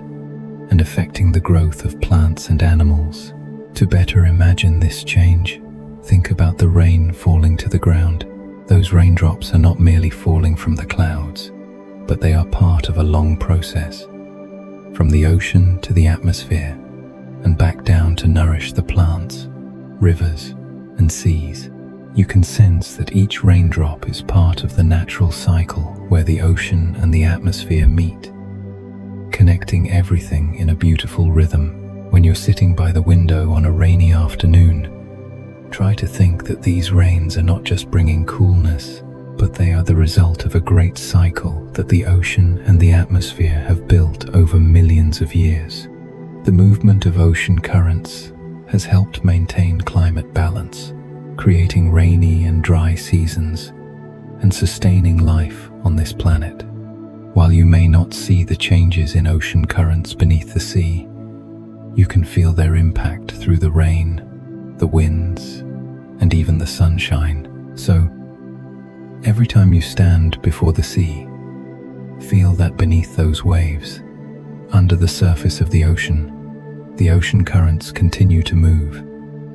and affecting the growth of plants and animals. To better imagine this change, think about the rain falling to the ground. Those raindrops are not merely falling from the clouds, but they are part of a long process, from the ocean to the atmosphere, and back down to nourish the plants, rivers, and seas. You can sense that each raindrop is part of the natural cycle where the ocean and the atmosphere meet, connecting everything in a beautiful rhythm. When you're sitting by the window on a rainy afternoon, try to think that these rains are not just bringing coolness, but they are the result of a great cycle that the ocean and the atmosphere have built over millions of years. The movement of ocean currents has helped maintain climate balance, creating rainy and dry seasons and sustaining life on this planet. While you may not see the changes in ocean currents beneath the sea, you can feel their impact through the rain, the winds, and even the sunshine. So, every time you stand before the sea, feel that beneath those waves, under the surface of the ocean currents continue to move,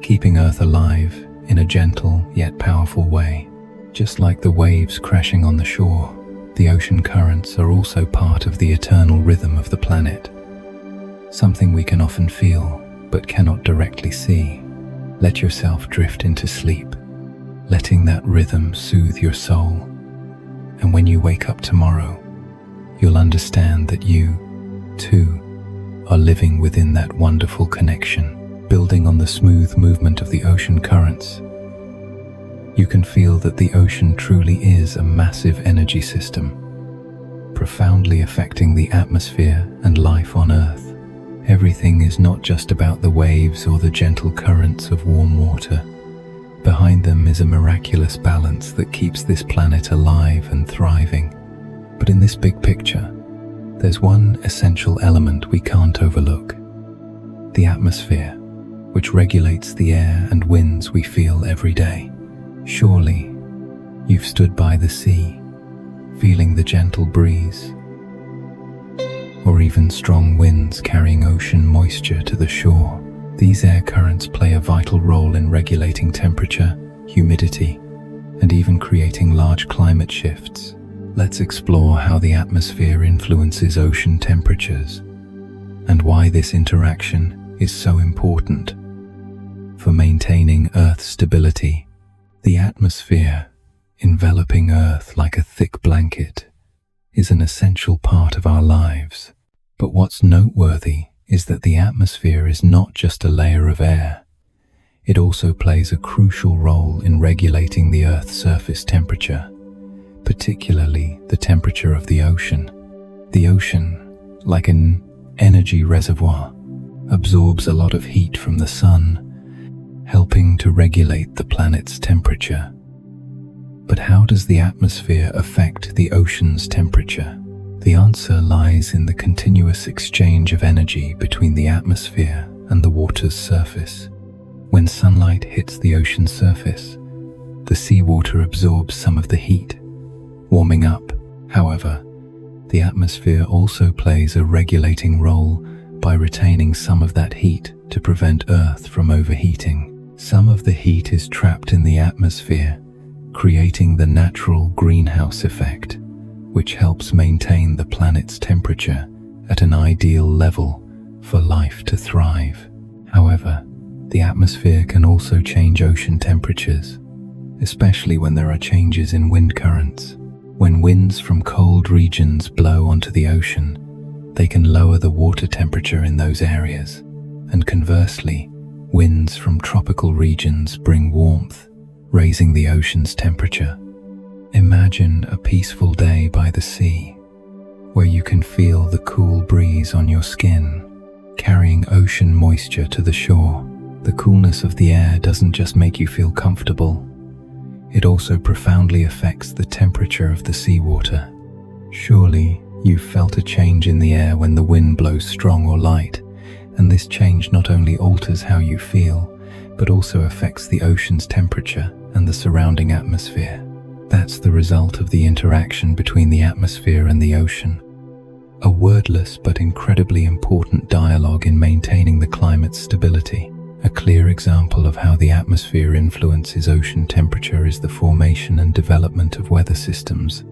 keeping Earth alive in a gentle yet powerful way. Just like the waves crashing on the shore, the ocean currents are also part of the eternal rhythm of the planet, something we can often feel but cannot directly see. Let yourself drift into sleep, letting that rhythm soothe your soul. And when you wake up tomorrow, you'll understand that you, too, are living within that wonderful connection. Building on the smooth movement of the ocean currents, you can feel that the ocean truly is a massive energy system, profoundly affecting the atmosphere and life on Earth. Everything is not just about the waves or the gentle currents of warm water. Behind them is a miraculous balance that keeps this planet alive and thriving. But in this big picture, there's one essential element we can't overlook: the atmosphere, which regulates the air and winds we feel every day. Surely, you've stood by the sea, feeling the gentle breeze, or even strong winds carrying ocean moisture to the shore. These air currents play a vital role in regulating temperature, humidity, and even creating large climate shifts. Let's explore how the atmosphere influences ocean temperatures and why this interaction is so important for maintaining Earth's stability. The atmosphere, enveloping Earth like a thick blanket, is an essential part of our lives. But what's noteworthy is that the atmosphere is not just a layer of air. It also plays a crucial role in regulating the Earth's surface temperature, particularly the temperature of the ocean. The ocean, like an energy reservoir, absorbs a lot of heat from the sun, helping to regulate the planet's temperature. But how does the atmosphere affect the ocean's temperature? The answer lies in the continuous exchange of energy between the atmosphere and the water's surface. When sunlight hits the ocean's surface, the seawater absorbs some of the heat, warming up. However, the atmosphere also plays a regulating role by retaining some of that heat to prevent Earth from overheating. Some of the heat is trapped in the atmosphere, creating the natural greenhouse effect, which helps maintain the planet's temperature at an ideal level for life to thrive. However, the atmosphere can also change ocean temperatures, especially when there are changes in wind currents. When winds from cold regions blow onto the ocean, they can lower the water temperature in those areas, and conversely, winds from tropical regions bring warmth, raising the ocean's temperature. Imagine a peaceful day by the sea, where you can feel the cool breeze on your skin, carrying ocean moisture to the shore. The coolness of the air doesn't just make you feel comfortable, it also profoundly affects the temperature of the seawater. Surely, you've felt a change in the air when the wind blows strong or light, And this change not only alters how you feel, but also affects the ocean's temperature and the surrounding atmosphere. That's the result of the interaction between the atmosphere and the ocean. A wordless but incredibly important dialogue in maintaining the climate's stability. A clear example of how the atmosphere influences ocean temperature is the formation and development of weather systems,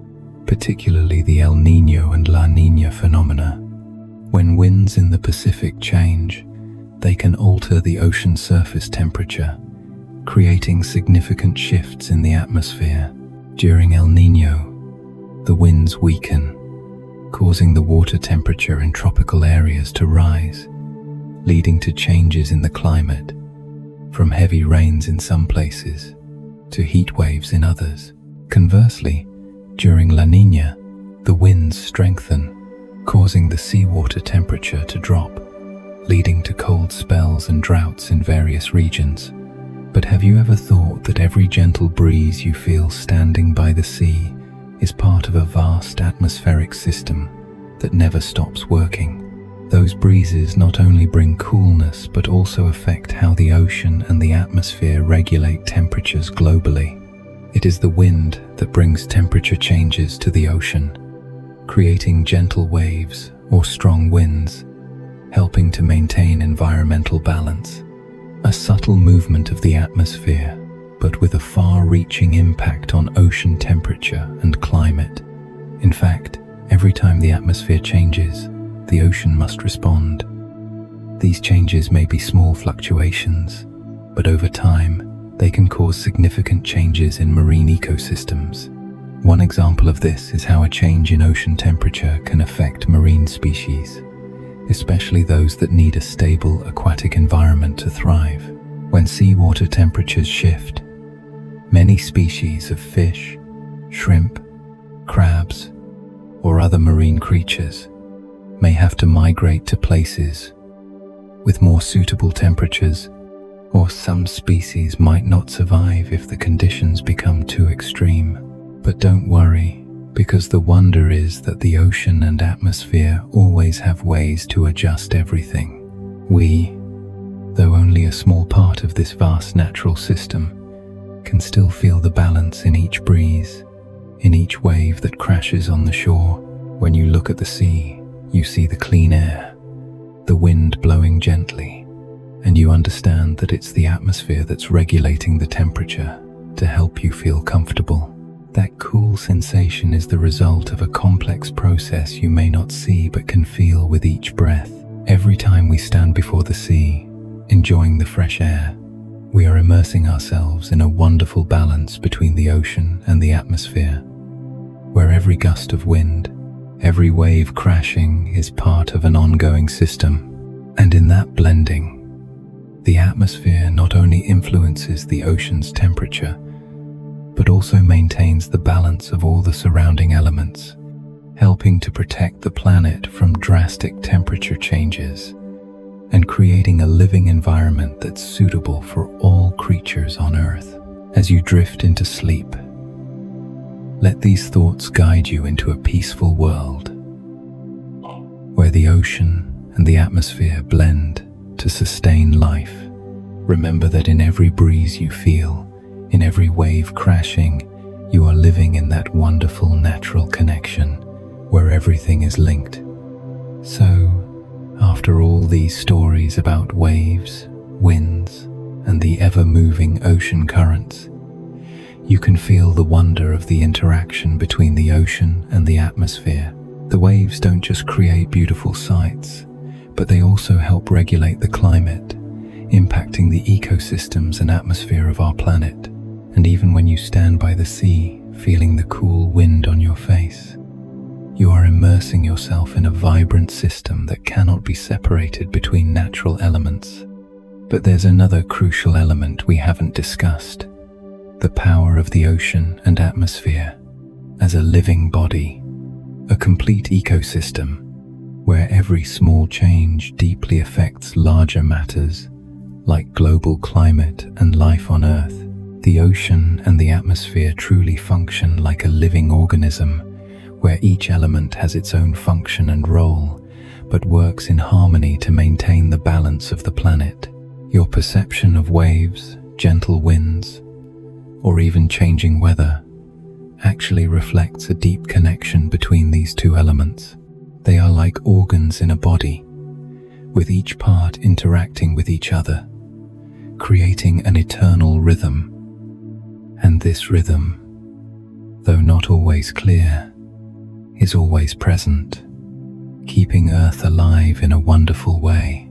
particularly the El Niño and La Niña phenomena. When winds in the Pacific change, they can alter the ocean surface temperature, creating significant shifts in the atmosphere. During El Niño, the winds weaken, causing the water temperature in tropical areas to rise, leading to changes in the climate, from heavy rains in some places to heat waves in others. Conversely, during La Niña, the winds strengthen, causing the seawater temperature to drop, leading to cold spells and droughts in various regions. But have you ever thought that every gentle breeze you feel standing by the sea is part of a vast atmospheric system that never stops working? Those breezes not only bring coolness but also affect how the ocean and the atmosphere regulate temperatures globally. It is the wind that brings temperature changes to the ocean, creating gentle waves or strong winds, helping to maintain environmental balance. A subtle movement of the atmosphere, but with a far-reaching impact on ocean temperature and climate. In fact, every time the atmosphere changes, the ocean must respond. These changes may be small fluctuations, but over time, they can cause significant changes in marine ecosystems. One example of this is how a change in ocean temperature can affect marine species, especially those that need a stable aquatic environment to thrive. When seawater temperatures shift, many species of fish, shrimp, crabs, or other marine creatures may have to migrate to places with more suitable temperatures, or some species might not survive if the conditions become too extreme. But don't worry, because the wonder is that the ocean and atmosphere always have ways to adjust everything. We, though only a small part of this vast natural system, can still feel the balance in each breeze, in each wave that crashes on the shore. When you look at the sea, you see the clean air, the wind blowing gently, and you understand that it's the atmosphere that's regulating the temperature to help you feel comfortable. That cool sensation is the result of a complex process you may not see but can feel with each breath. Every time we stand before the sea, enjoying the fresh air, we are immersing ourselves in a wonderful balance between the ocean and the atmosphere, where every gust of wind, every wave crashing is part of an ongoing system. And in that blending, the atmosphere not only influences the ocean's temperature, but also maintains the balance of all the surrounding elements, helping to protect the planet from drastic temperature changes and creating a living environment that's suitable for all creatures on Earth. As you drift into sleep, let these thoughts guide you into a peaceful world where the ocean and the atmosphere blend to sustain life. Remember that in every breeze you feel, in every wave crashing, you are living in that wonderful natural connection where everything is linked. So, after all these stories about waves, winds, and the ever-moving ocean currents, you can feel the wonder of the interaction between the ocean and the atmosphere. The waves don't just create beautiful sights, but they also help regulate the climate, impacting the ecosystems and atmosphere of our planet. And even when you stand by the sea, feeling the cool wind on your face, you are immersing yourself in a vibrant system that cannot be separated between natural elements. But there's another crucial element we haven't discussed: the power of the ocean and atmosphere as a living body, a complete ecosystem where every small change deeply affects larger matters like global climate and life on Earth. The ocean and the atmosphere truly function like a living organism, where each element has its own function and role, but works in harmony to maintain the balance of the planet. Your perception of waves, gentle winds, or even changing weather actually reflects a deep connection between these two elements. They are like organs in a body, with each part interacting with each other, creating an eternal rhythm. And this rhythm, though not always clear, is always present, keeping Earth alive in a wonderful way.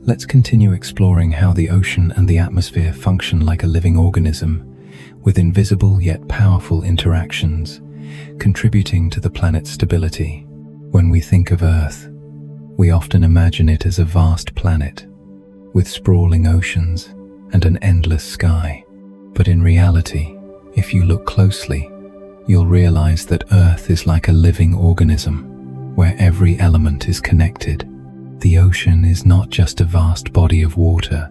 Let's continue exploring how the ocean and the atmosphere function like a living organism, with invisible yet powerful interactions, contributing to the planet's stability. When we think of Earth, we often imagine it as a vast planet, with sprawling oceans and an endless sky. But in reality, if you look closely, you'll realize that Earth is like a living organism, where every element is connected. The ocean is not just a vast body of water,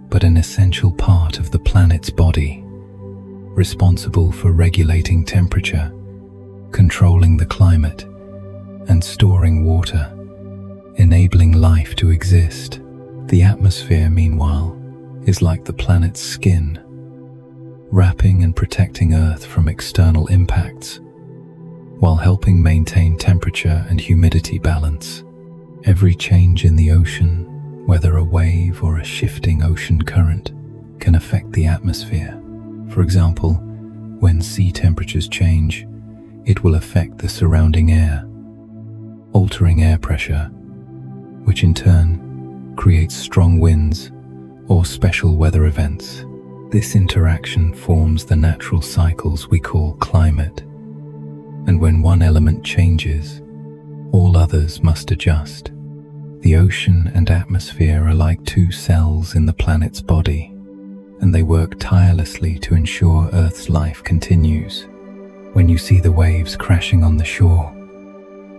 but an essential part of the planet's body, responsible for regulating temperature, controlling the climate, and storing water, enabling life to exist. The atmosphere, meanwhile, is like the planet's skin, wrapping and protecting Earth from external impacts, while helping maintain temperature and humidity balance. Every change in the ocean, whether a wave or a shifting ocean current, can affect the atmosphere. For example, when sea temperatures change, it will affect the surrounding air, altering air pressure, which in turn creates strong winds or special weather events. This interaction forms the natural cycles we call climate, and when one element changes, all others must adjust. The ocean and atmosphere are like two cells in the planet's body, and they work tirelessly to ensure Earth's life continues. When you see the waves crashing on the shore,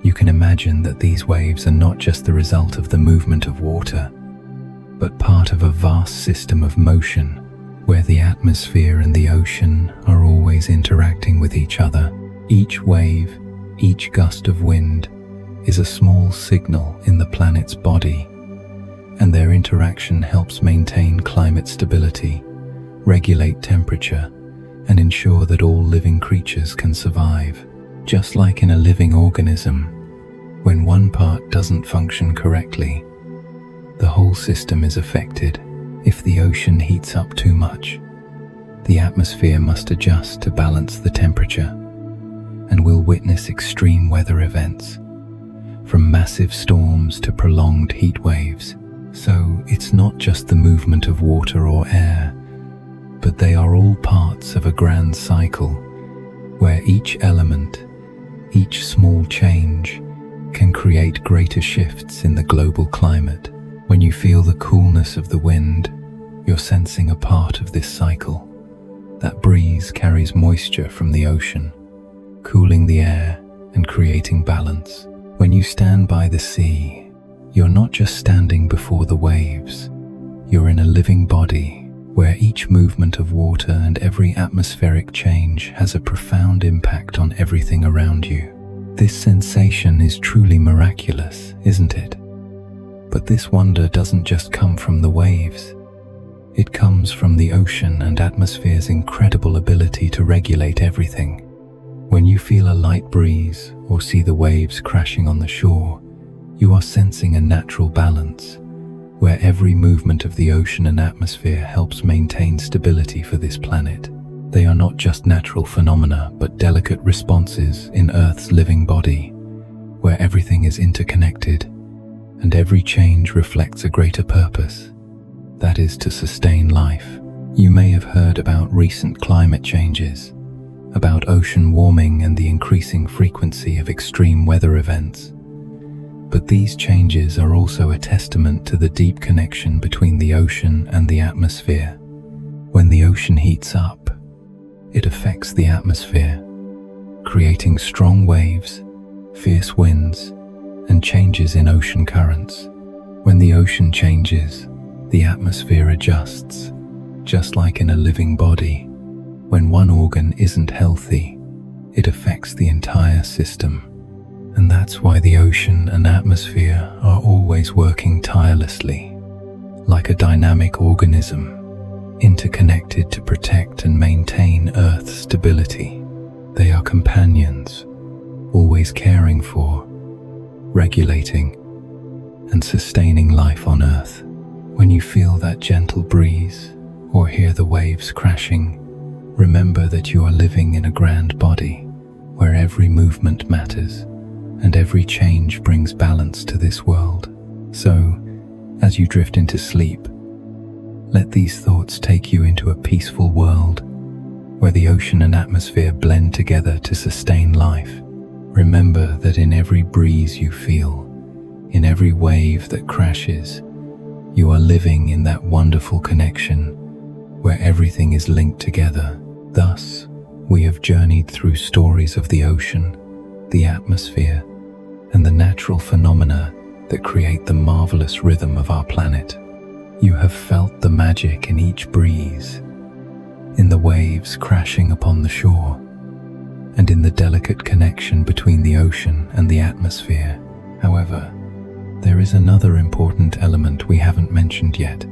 you can imagine that these waves are not just the result of the movement of water, but part of a vast system of motion, where the atmosphere and the ocean are always interacting with each other. Each wave, each gust of wind, is a small signal in the planet's body, and their interaction helps maintain climate stability, regulate temperature, and ensure that all living creatures can survive. Just like in a living organism, when one part doesn't function correctly, the whole system is affected. If the ocean heats up too much, the atmosphere must adjust to balance the temperature, and we'll witness extreme weather events, from massive storms to prolonged heat waves. So it's not just the movement of water or air, but they are all parts of a grand cycle, where each element, each small change, can create greater shifts in the global climate. When you feel the coolness of the wind, you're sensing a part of this cycle. That breeze carries moisture from the ocean, cooling the air and creating balance. When you stand by the sea, you're not just standing before the waves. You're in a living body, where each movement of water and every atmospheric change has a profound impact on everything around you. This sensation is truly miraculous, isn't it? But this wonder doesn't just come from the waves. It comes from the ocean and atmosphere's incredible ability to regulate everything. When you feel a light breeze or see the waves crashing on the shore, you are sensing a natural balance, where every movement of the ocean and atmosphere helps maintain stability for this planet. They are not just natural phenomena, but delicate responses in Earth's living body, where everything is interconnected, and every change reflects a greater purpose, that is to sustain life. You may have heard about recent climate changes, about ocean warming and the increasing frequency of extreme weather events. But these changes are also a testament to the deep connection between the ocean and the atmosphere. When the ocean heats up, it affects the atmosphere, creating strong waves, fierce winds, and changes in ocean currents. When the ocean changes, the atmosphere adjusts, just like in a living body. When one organ isn't healthy, it affects the entire system, And that's why the ocean and atmosphere are always working tirelessly, like a dynamic organism, interconnected to protect and maintain Earth's stability. They are companions, always caring for, regulating, and sustaining life on Earth. When you feel that gentle breeze or hear the waves crashing, remember that you are living in a grand body where every movement matters and every change brings balance to this world. So, as you drift into sleep, let these thoughts take you into a peaceful world where the ocean and atmosphere blend together to sustain life. Remember that in every breeze you feel, in every wave that crashes, you are living in that wonderful connection where everything is linked together. Thus, we have journeyed through stories of the ocean, the atmosphere, and the natural phenomena that create the marvelous rhythm of our planet. You have felt the magic in each breeze, in the waves crashing upon the shore, and in the delicate connection between the ocean and the atmosphere. However, there is another important element we haven't mentioned yet: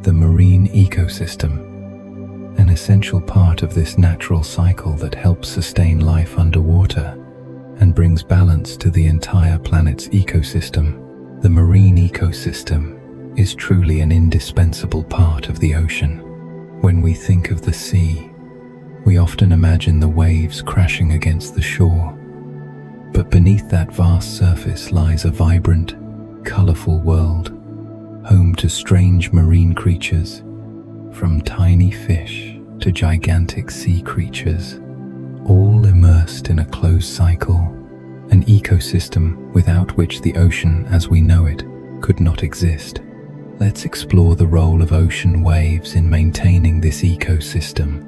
the marine ecosystem, an essential part of this natural cycle that helps sustain life underwater and brings balance to the entire planet's ecosystem. The marine ecosystem is truly an indispensable part of the ocean. When we think of the sea, we often imagine the waves crashing against the shore. But beneath that vast surface lies a vibrant, colorful world, home to strange marine creatures, from tiny fish to gigantic sea creatures, all immersed in a closed cycle, an ecosystem without which the ocean as we know it could not exist. Let's explore the role of ocean waves in maintaining this ecosystem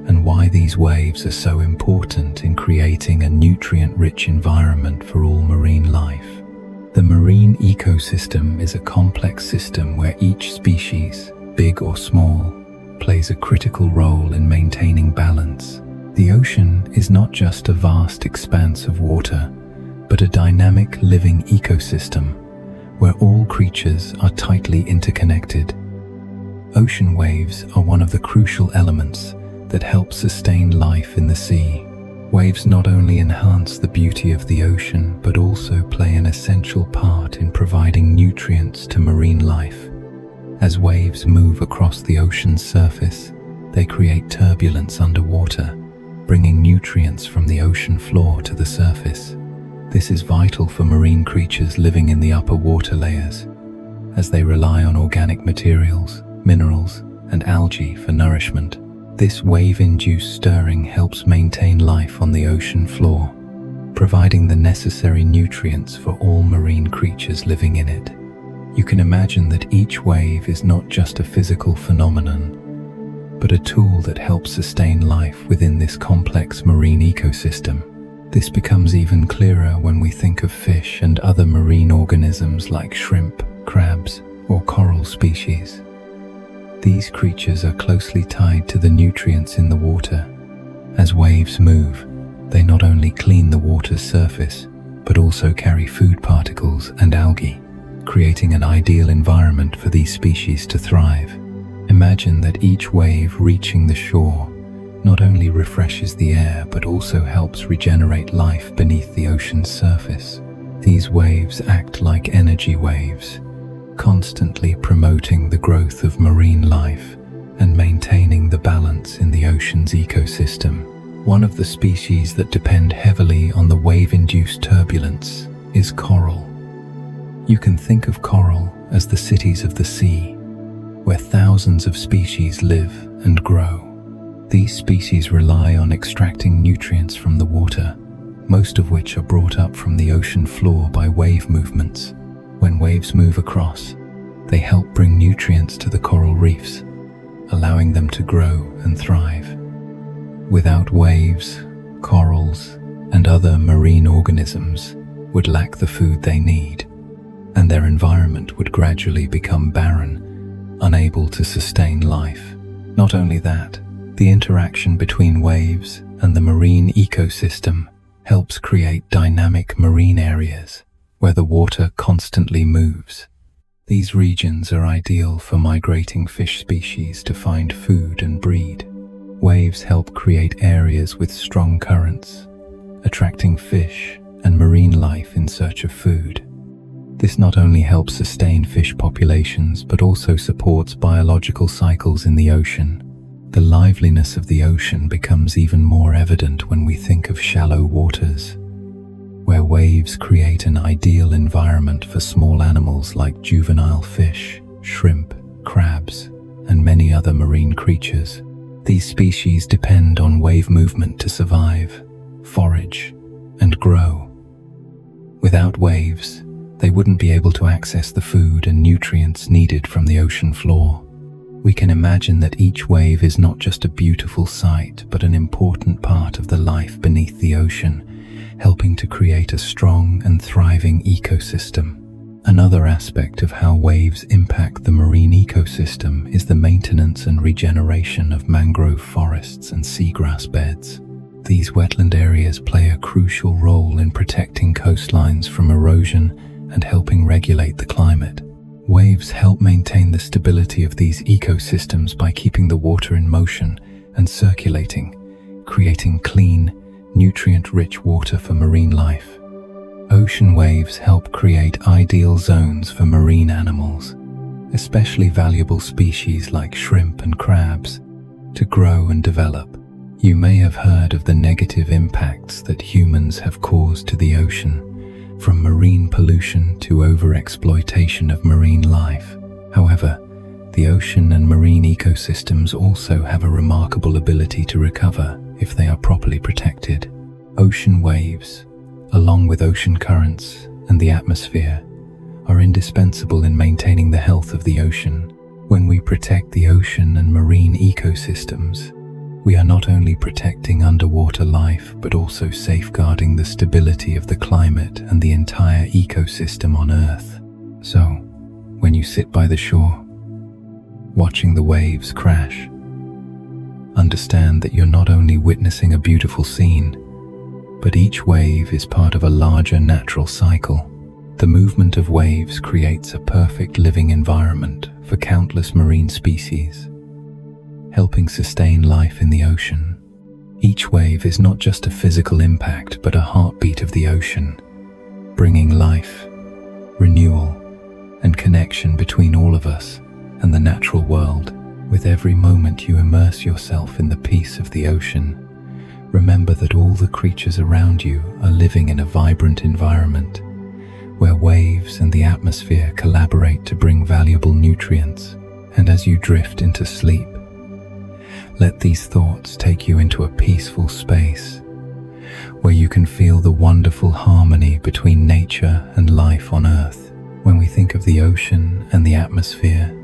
and why these waves are so important in creating a nutrient-rich environment for all marine life. The marine ecosystem is a complex system where each species, big or small, plays a critical role in maintaining balance. The ocean is not just a vast expanse of water, but a dynamic living ecosystem where all creatures are tightly interconnected. Ocean waves are one of the crucial elements that help sustain life in the sea. Waves not only enhance the beauty of the ocean, but also play an essential part in providing nutrients to marine life. As waves move across the ocean's surface, they create turbulence underwater, bringing nutrients from the ocean floor to the surface. This is vital for marine creatures living in the upper water layers, as they rely on organic materials, minerals, and algae for nourishment. This wave-induced stirring helps maintain life on the ocean floor, providing the necessary nutrients for all marine creatures living in it. You can imagine that each wave is not just a physical phenomenon, but a tool that helps sustain life within this complex marine ecosystem. This becomes even clearer when we think of fish and other marine organisms like shrimp, crabs, or coral species. These creatures are closely tied to the nutrients in the water. As waves move, they not only clean the water's surface, but also carry food particles and algae, creating an ideal environment for these species to thrive. Imagine that each wave reaching the shore not only refreshes the air, but also helps regenerate life beneath the ocean's surface. These waves act like energy waves, constantly promoting the growth of marine life and maintaining the balance in the ocean's ecosystem. One of the species that depend heavily on the wave-induced turbulence is coral. You can think of coral as the cities of the sea, where thousands of species live and grow. These species rely on extracting nutrients from the water, most of which are brought up from the ocean floor by wave movements. When waves move across, they help bring nutrients to the coral reefs, allowing them to grow and thrive. Without waves, corals, and other marine organisms would lack the food they need, and their environment would gradually become barren, unable to sustain life. Not only that, the interaction between waves and the marine ecosystem helps create dynamic marine areas where the water constantly moves. These regions are ideal for migrating fish species to find food and breed. Waves help create areas with strong currents, attracting fish and marine life in search of food. This not only helps sustain fish populations but also supports biological cycles in the ocean. The liveliness of the ocean becomes even more evident when we think of shallow waters, where waves create an ideal environment for small animals like juvenile fish, shrimp, crabs, and many other marine creatures. These species depend on wave movement to survive, forage, and grow. Without waves, they wouldn't be able to access the food and nutrients needed from the ocean floor. We can imagine that each wave is not just a beautiful sight, but an important part of the life beneath the ocean, helping to create a strong and thriving ecosystem. Another aspect of how waves impact the marine ecosystem is the maintenance and regeneration of mangrove forests and seagrass beds. These wetland areas play a crucial role in protecting coastlines from erosion and helping regulate the climate. Waves help maintain the stability of these ecosystems by keeping the water in motion and circulating, creating clean, nutrient-rich water for marine life. Ocean waves help create ideal zones for marine animals, especially valuable species like shrimp and crabs, to grow and develop. You may have heard of the negative impacts that humans have caused to the ocean, from marine pollution to overexploitation of marine life. However, the ocean and marine ecosystems also have a remarkable ability to recover if they are properly protected. Ocean waves, along with ocean currents and the atmosphere, are indispensable in maintaining the health of the ocean. When we protect the ocean and marine ecosystems, we are not only protecting underwater life, but also safeguarding the stability of the climate and the entire ecosystem on Earth. So, when you sit by the shore, watching the waves crash, understand that you're not only witnessing a beautiful scene, but each wave is part of a larger natural cycle. The movement of waves creates a perfect living environment for countless marine species, helping sustain life in the ocean. Each wave is not just a physical impact, but a heartbeat of the ocean, bringing life, renewal, and connection between all of us and the natural world. With every moment you immerse yourself in the peace of the ocean, remember that all the creatures around you are living in a vibrant environment, where waves and the atmosphere collaborate to bring valuable nutrients. And as you drift into sleep, let these thoughts take you into a peaceful space where you can feel the wonderful harmony between nature and life on Earth. When we think of the ocean and the atmosphere,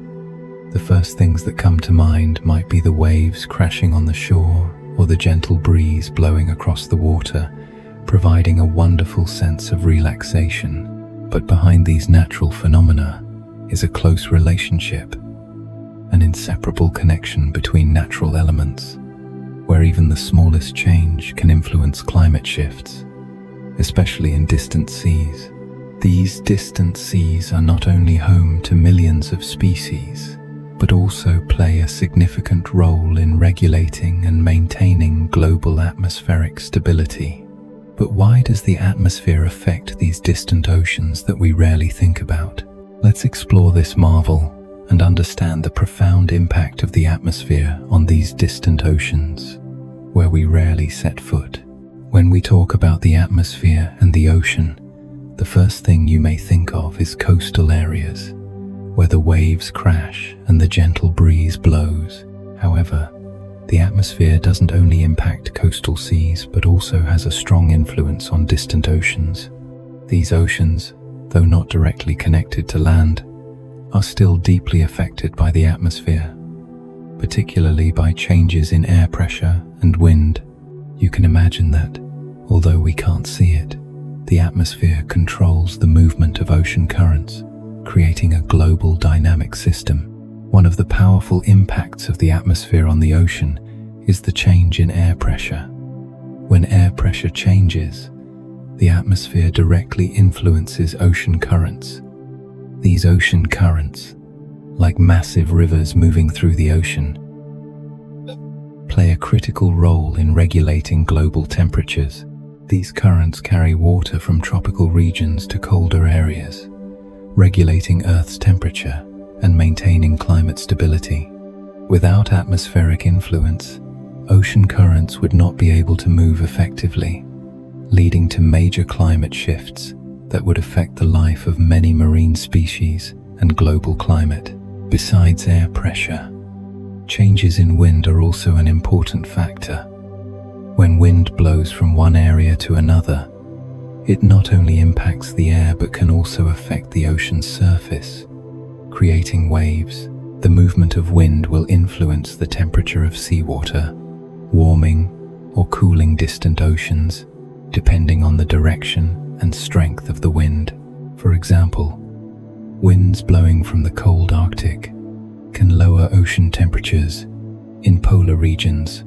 the first things that come to mind might be the waves crashing on the shore or the gentle breeze blowing across the water, providing a wonderful sense of relaxation. But behind these natural phenomena is a close relationship, an inseparable connection between natural elements, where even the smallest change can influence climate shifts, especially in distant seas. These distant seas are not only home to millions of species, but also play a significant role in regulating and maintaining global atmospheric stability. But why does the atmosphere affect these distant oceans that we rarely think about? Let's explore this marvel and understand the profound impact of the atmosphere on these distant oceans, where we rarely set foot. When we talk about the atmosphere and the ocean, the first thing you may think of is coastal areas, where the waves crash and the gentle breeze blows. However, the atmosphere doesn't only impact coastal seas, but also has a strong influence on distant oceans. These oceans, though not directly connected to land, are still deeply affected by the atmosphere, particularly by changes in air pressure and wind. You can imagine that, although we can't see it, the atmosphere controls the movement of ocean currents, creating a global dynamic system. One of the powerful impacts of the atmosphere on the ocean is the change in air pressure. When air pressure changes, the atmosphere directly influences ocean currents. These ocean currents, like massive rivers moving through the ocean, play a critical role in regulating global temperatures. These currents carry water from tropical regions to colder areas, regulating Earth's temperature and maintaining climate stability. Without atmospheric influence, ocean currents would not be able to move effectively, leading to major climate shifts that would affect the life of many marine species and global climate. Besides air pressure, changes in wind are also an important factor. When wind blows from one area to another, it not only impacts the air but can also affect the ocean's surface, creating waves. The movement of wind will influence the temperature of seawater, warming or cooling distant oceans, depending on the direction and strength of the wind. For example, winds blowing from the cold Arctic can lower ocean temperatures in polar regions,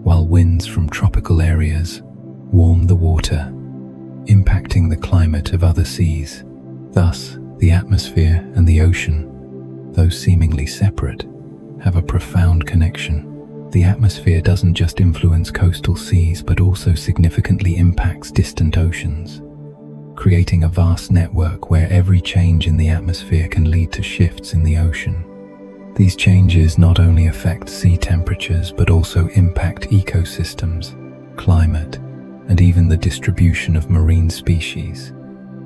while winds from tropical areas warm the water, impacting the climate of other seas. Thus, the atmosphere and the ocean, though seemingly separate, have a profound connection. The atmosphere doesn't just influence coastal seas but also significantly impacts distant oceans, creating a vast network where every change in the atmosphere can lead to shifts in the ocean. These changes not only affect sea temperatures but also impact ecosystems, climate, and even the distribution of marine species.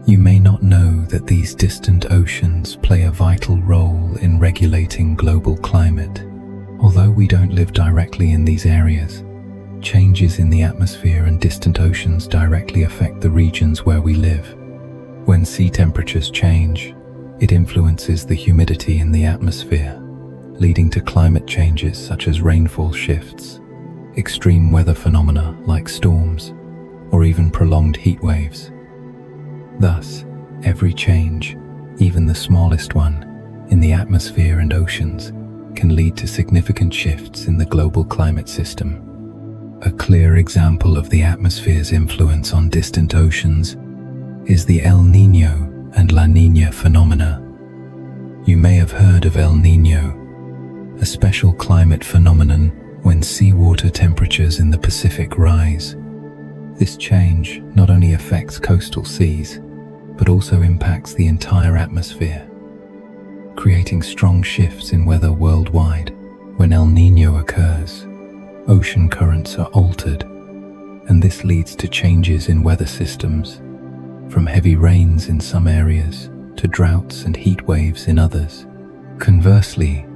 You may not know that these distant oceans play a vital role in regulating global climate. Although we don't live directly in these areas, changes in the atmosphere and distant oceans directly affect the regions where we live. When sea temperatures change, it influences the humidity in the atmosphere, leading to climate changes such as rainfall shifts, extreme weather phenomena like storms, or even prolonged heat waves. Thus, every change, even the smallest one, in the atmosphere and oceans can lead to significant shifts in the global climate system. A clear example of the atmosphere's influence on distant oceans is the El Niño and La Niña phenomena. You may have heard of El Niño, a special climate phenomenon when seawater temperatures in the Pacific rise. This change not only affects coastal seas, but also impacts the entire atmosphere, creating strong shifts in weather worldwide. When El Niño occurs, ocean currents are altered, and this leads to changes in weather systems, from heavy rains in some areas to droughts and heat waves in others. Conversely,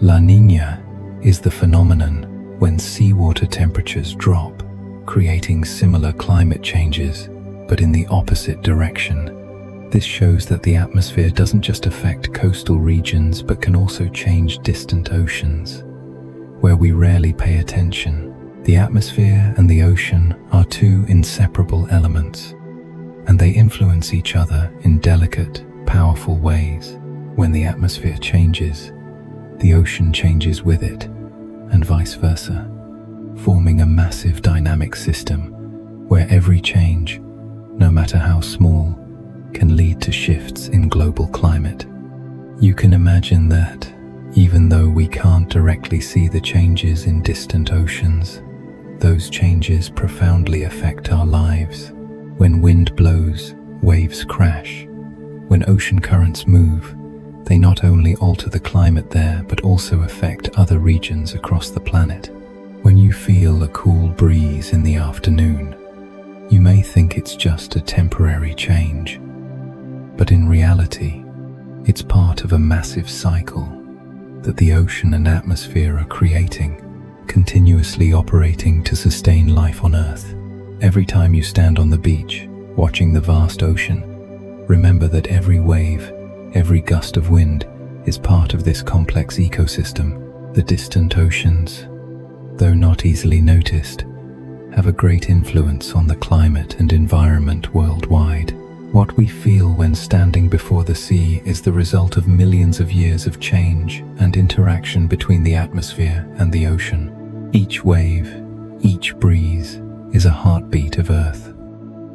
La Niña is the phenomenon when seawater temperatures drop, creating similar climate changes, but in the opposite direction. This shows that the atmosphere doesn't just affect coastal regions but can also change distant oceans, where we rarely pay attention. The atmosphere and the ocean are two inseparable elements, and they influence each other in delicate, powerful ways. When the atmosphere changes, the ocean changes with it, and vice versa, forming a massive dynamic system where every change, no matter how small, can lead to shifts in global climate. You can imagine that, even though we can't directly see the changes in distant oceans, those changes profoundly affect our lives. When wind blows, waves crash. When ocean currents move, they not only alter the climate there but also affect other regions across the planet. When you feel a cool breeze in the afternoon, you may think it's just a temporary change, but in reality, it's part of a massive cycle that the ocean and atmosphere are creating, continuously operating to sustain life on Earth. Every time you stand on the beach, watching the vast ocean, remember that every wave, every gust of wind is part of this complex ecosystem. The distant oceans, though not easily noticed, have a great influence on the climate and environment worldwide. What we feel when standing before the sea is the result of millions of years of change and interaction between the atmosphere and the ocean. Each wave, each breeze, is a heartbeat of Earth,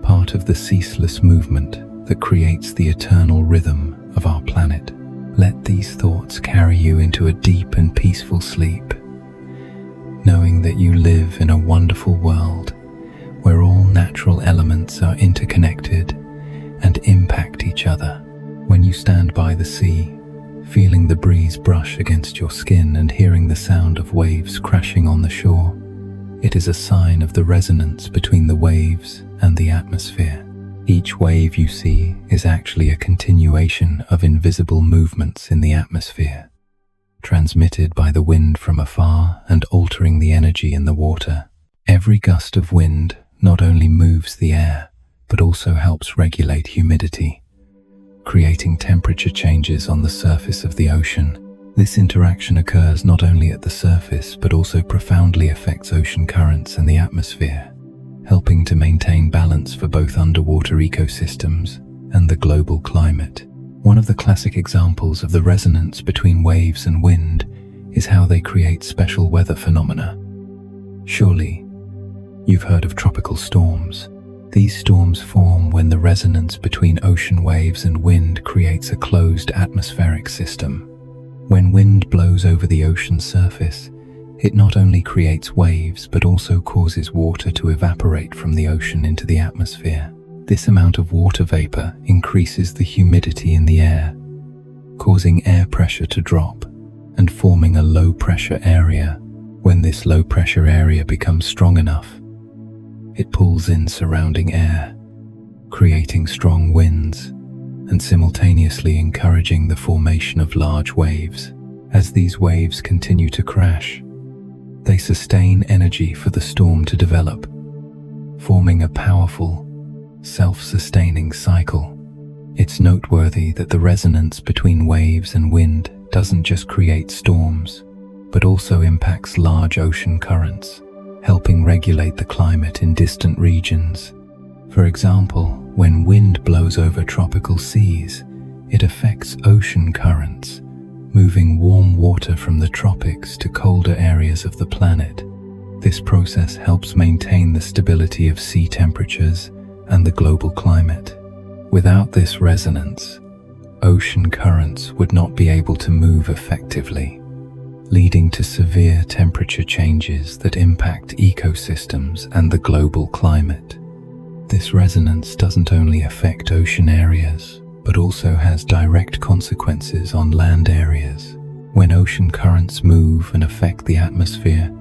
part of the ceaseless movement that creates the eternal rhythm of our planet. Let these thoughts carry you into a deep and peaceful sleep, knowing that you live in a wonderful world where all natural elements are interconnected and impact each other. When you stand by the sea, feeling the breeze brush against your skin and hearing the sound of waves crashing on the shore, it is a sign of the resonance between the waves and the atmosphere. Each wave you see is actually a continuation of invisible movements in the atmosphere, transmitted by the wind from afar and altering the energy in the water. Every gust of wind not only moves the air, but also helps regulate humidity, creating temperature changes on the surface of the ocean. This interaction occurs not only at the surface, but also profoundly affects ocean currents and the atmosphere, helping to maintain balance for both underwater ecosystems and the global climate. One of the classic examples of the resonance between waves and wind is how they create special weather phenomena. Surely, you've heard of tropical storms. These storms form when the resonance between ocean waves and wind creates a closed atmospheric system. When wind blows over the ocean surface, it not only creates waves but also causes water to evaporate from the ocean into the atmosphere. This amount of water vapor increases the humidity in the air, causing air pressure to drop and forming a low-pressure area. When this low-pressure area becomes strong enough, it pulls in surrounding air, creating strong winds and simultaneously encouraging the formation of large waves. As these waves continue to crash, they sustain energy for the storm to develop, forming a powerful, self-sustaining cycle. It's noteworthy that the resonance between waves and wind doesn't just create storms, but also impacts large ocean currents, helping regulate the climate in distant regions. For example, when wind blows over tropical seas, it affects ocean currents, moving warm water from the tropics to colder areas of the planet. This process helps maintain the stability of sea temperatures and the global climate. Without this resonance, ocean currents would not be able to move effectively, leading to severe temperature changes that impact ecosystems and the global climate. This resonance doesn't only affect ocean areas, but also has direct consequences on land areas. When ocean currents move and affect the atmosphere,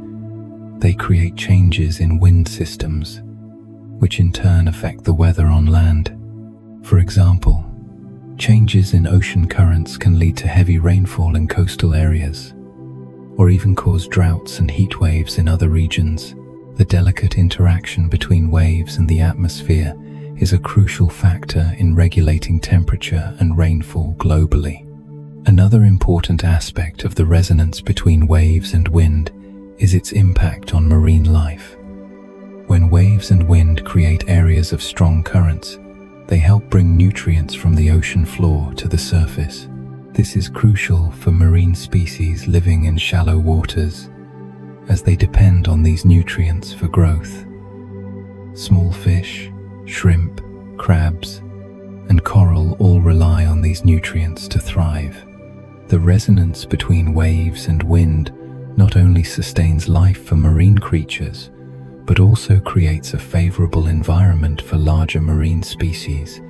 they create changes in wind systems, which in turn affect the weather on land. For example, changes in ocean currents can lead to heavy rainfall in coastal areas, or even cause droughts and heat waves in other regions. The delicate interaction between waves and the atmosphere is a crucial factor in regulating temperature and rainfall globally. Another important aspect of the resonance between waves and wind is its impact on marine life. When waves and wind create areas of strong currents, they help bring nutrients from the ocean floor to the surface. This is crucial for marine species living in shallow waters, as they depend on these nutrients for growth. Small fish, shrimp, crabs, and coral all rely on these nutrients to thrive. The resonance between waves and wind not only sustains life for marine creatures, but also creates a favorable environment for larger marine species,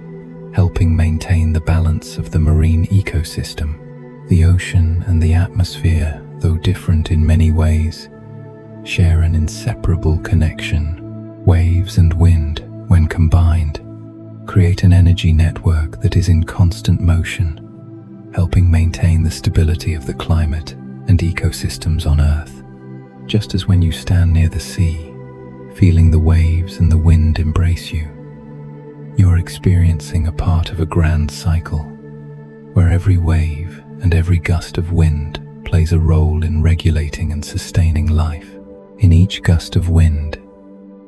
helping maintain the balance of the marine ecosystem. The ocean and the atmosphere, though different in many ways, share an inseparable connection. Waves and wind, when combined, create an energy network that is in constant motion, helping maintain the stability of the climate and ecosystems on Earth. Just as when you stand near the sea, feeling the waves and the wind embrace you, you're experiencing a part of a grand cycle, where every wave and every gust of wind plays a role in regulating and sustaining life. In each gust of wind,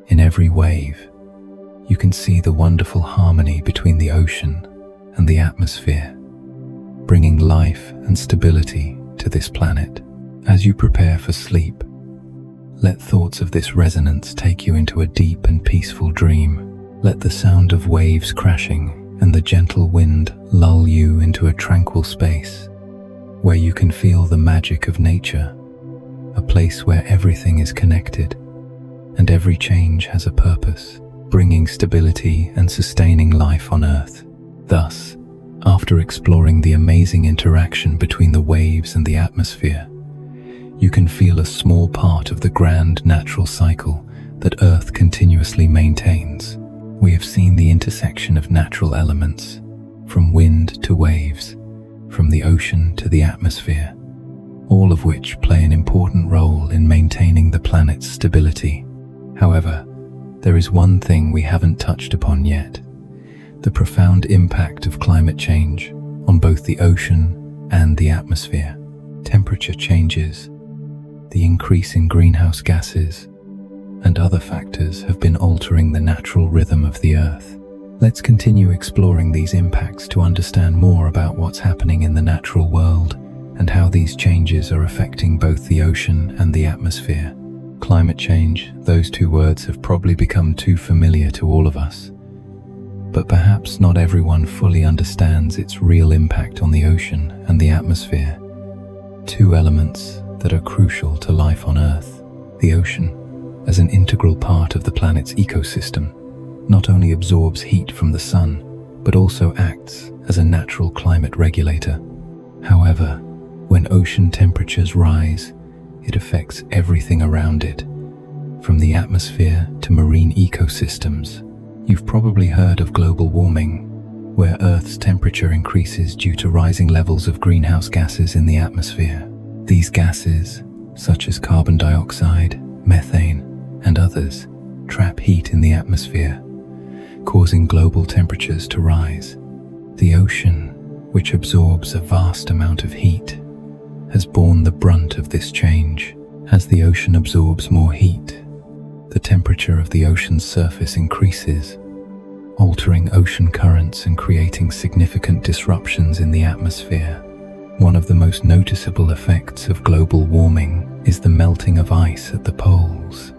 in every wave, you can see the wonderful harmony between the ocean and the atmosphere, bringing life and stability to this planet. As you prepare for sleep, Let thoughts of this resonance take you into a deep and peaceful dream. Let the sound of waves crashing and the gentle wind lull you into a tranquil space where you can feel the magic of nature, a place where everything is connected and every change has a purpose, bringing stability and sustaining life on Earth. Thus, after exploring the amazing interaction between the waves and the atmosphere, you can feel a small part of the grand natural cycle that Earth continuously maintains. We have seen the intersection of natural elements, from wind to waves, from the ocean to the atmosphere, all of which play an important role in maintaining the planet's stability. However, there is one thing we haven't touched upon yet: the profound impact of climate change on both the ocean and the atmosphere. Temperature changes, the increase in greenhouse gases, and other factors have been altering the natural rhythm of the Earth. Let's continue exploring these impacts to understand more about what's happening in the natural world and how these changes are affecting both the ocean and the atmosphere. Climate change, those two words have probably become too familiar to all of us. But perhaps not everyone fully understands its real impact on the ocean and the atmosphere, two elements that are crucial to life on Earth. The ocean, as an integral part of the planet's ecosystem, not only absorbs heat from the sun, but also acts as a natural climate regulator. However, when ocean temperatures rise, it affects everything around it, from the atmosphere to marine ecosystems. You've probably heard of global warming, where Earth's temperature increases due to rising levels of greenhouse gases in the atmosphere. These gases, such as carbon dioxide, methane, and others, trap heat in the atmosphere, causing global temperatures to rise. The ocean, which absorbs a vast amount of heat, has borne the brunt of this change. As the ocean absorbs more heat, the temperature of the ocean's surface increases, altering ocean currents and creating significant disruptions in the atmosphere. One of the most noticeable effects of global warming is the melting of ice at the poles.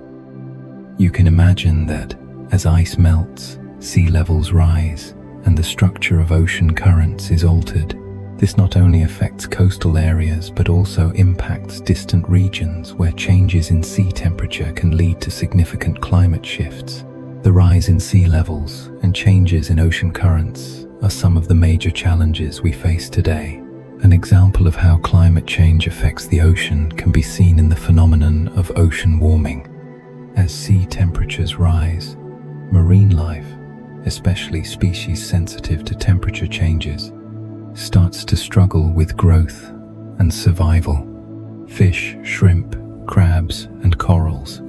You can imagine that as ice melts, sea levels rise, and the structure of ocean currents is altered. This not only affects coastal areas but also impacts distant regions where changes in sea temperature can lead to significant climate shifts. The rise in sea levels and changes in ocean currents are some of the major challenges we face today. An example of how climate change affects the ocean can be seen in the phenomenon of ocean warming. As sea temperatures rise, marine life, especially species sensitive to temperature changes, starts to struggle with growth and survival. Fish, shrimp, crabs, and corals,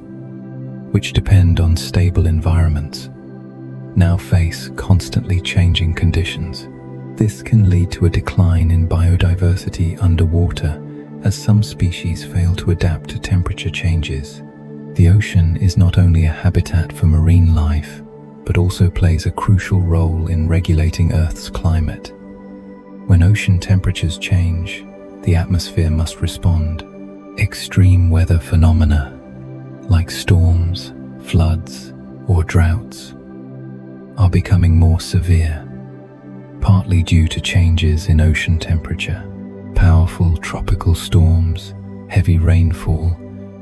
which depend on stable environments, now face constantly changing conditions. This can lead to a decline in biodiversity underwater as some species fail to adapt to temperature changes. The ocean is not only a habitat for marine life, but also plays a crucial role in regulating Earth's climate. When ocean temperatures change, the atmosphere must respond. Extreme weather phenomena, like storms, floods, or droughts, are becoming more severe, partly due to changes in ocean temperature. Powerful tropical storms, heavy rainfall,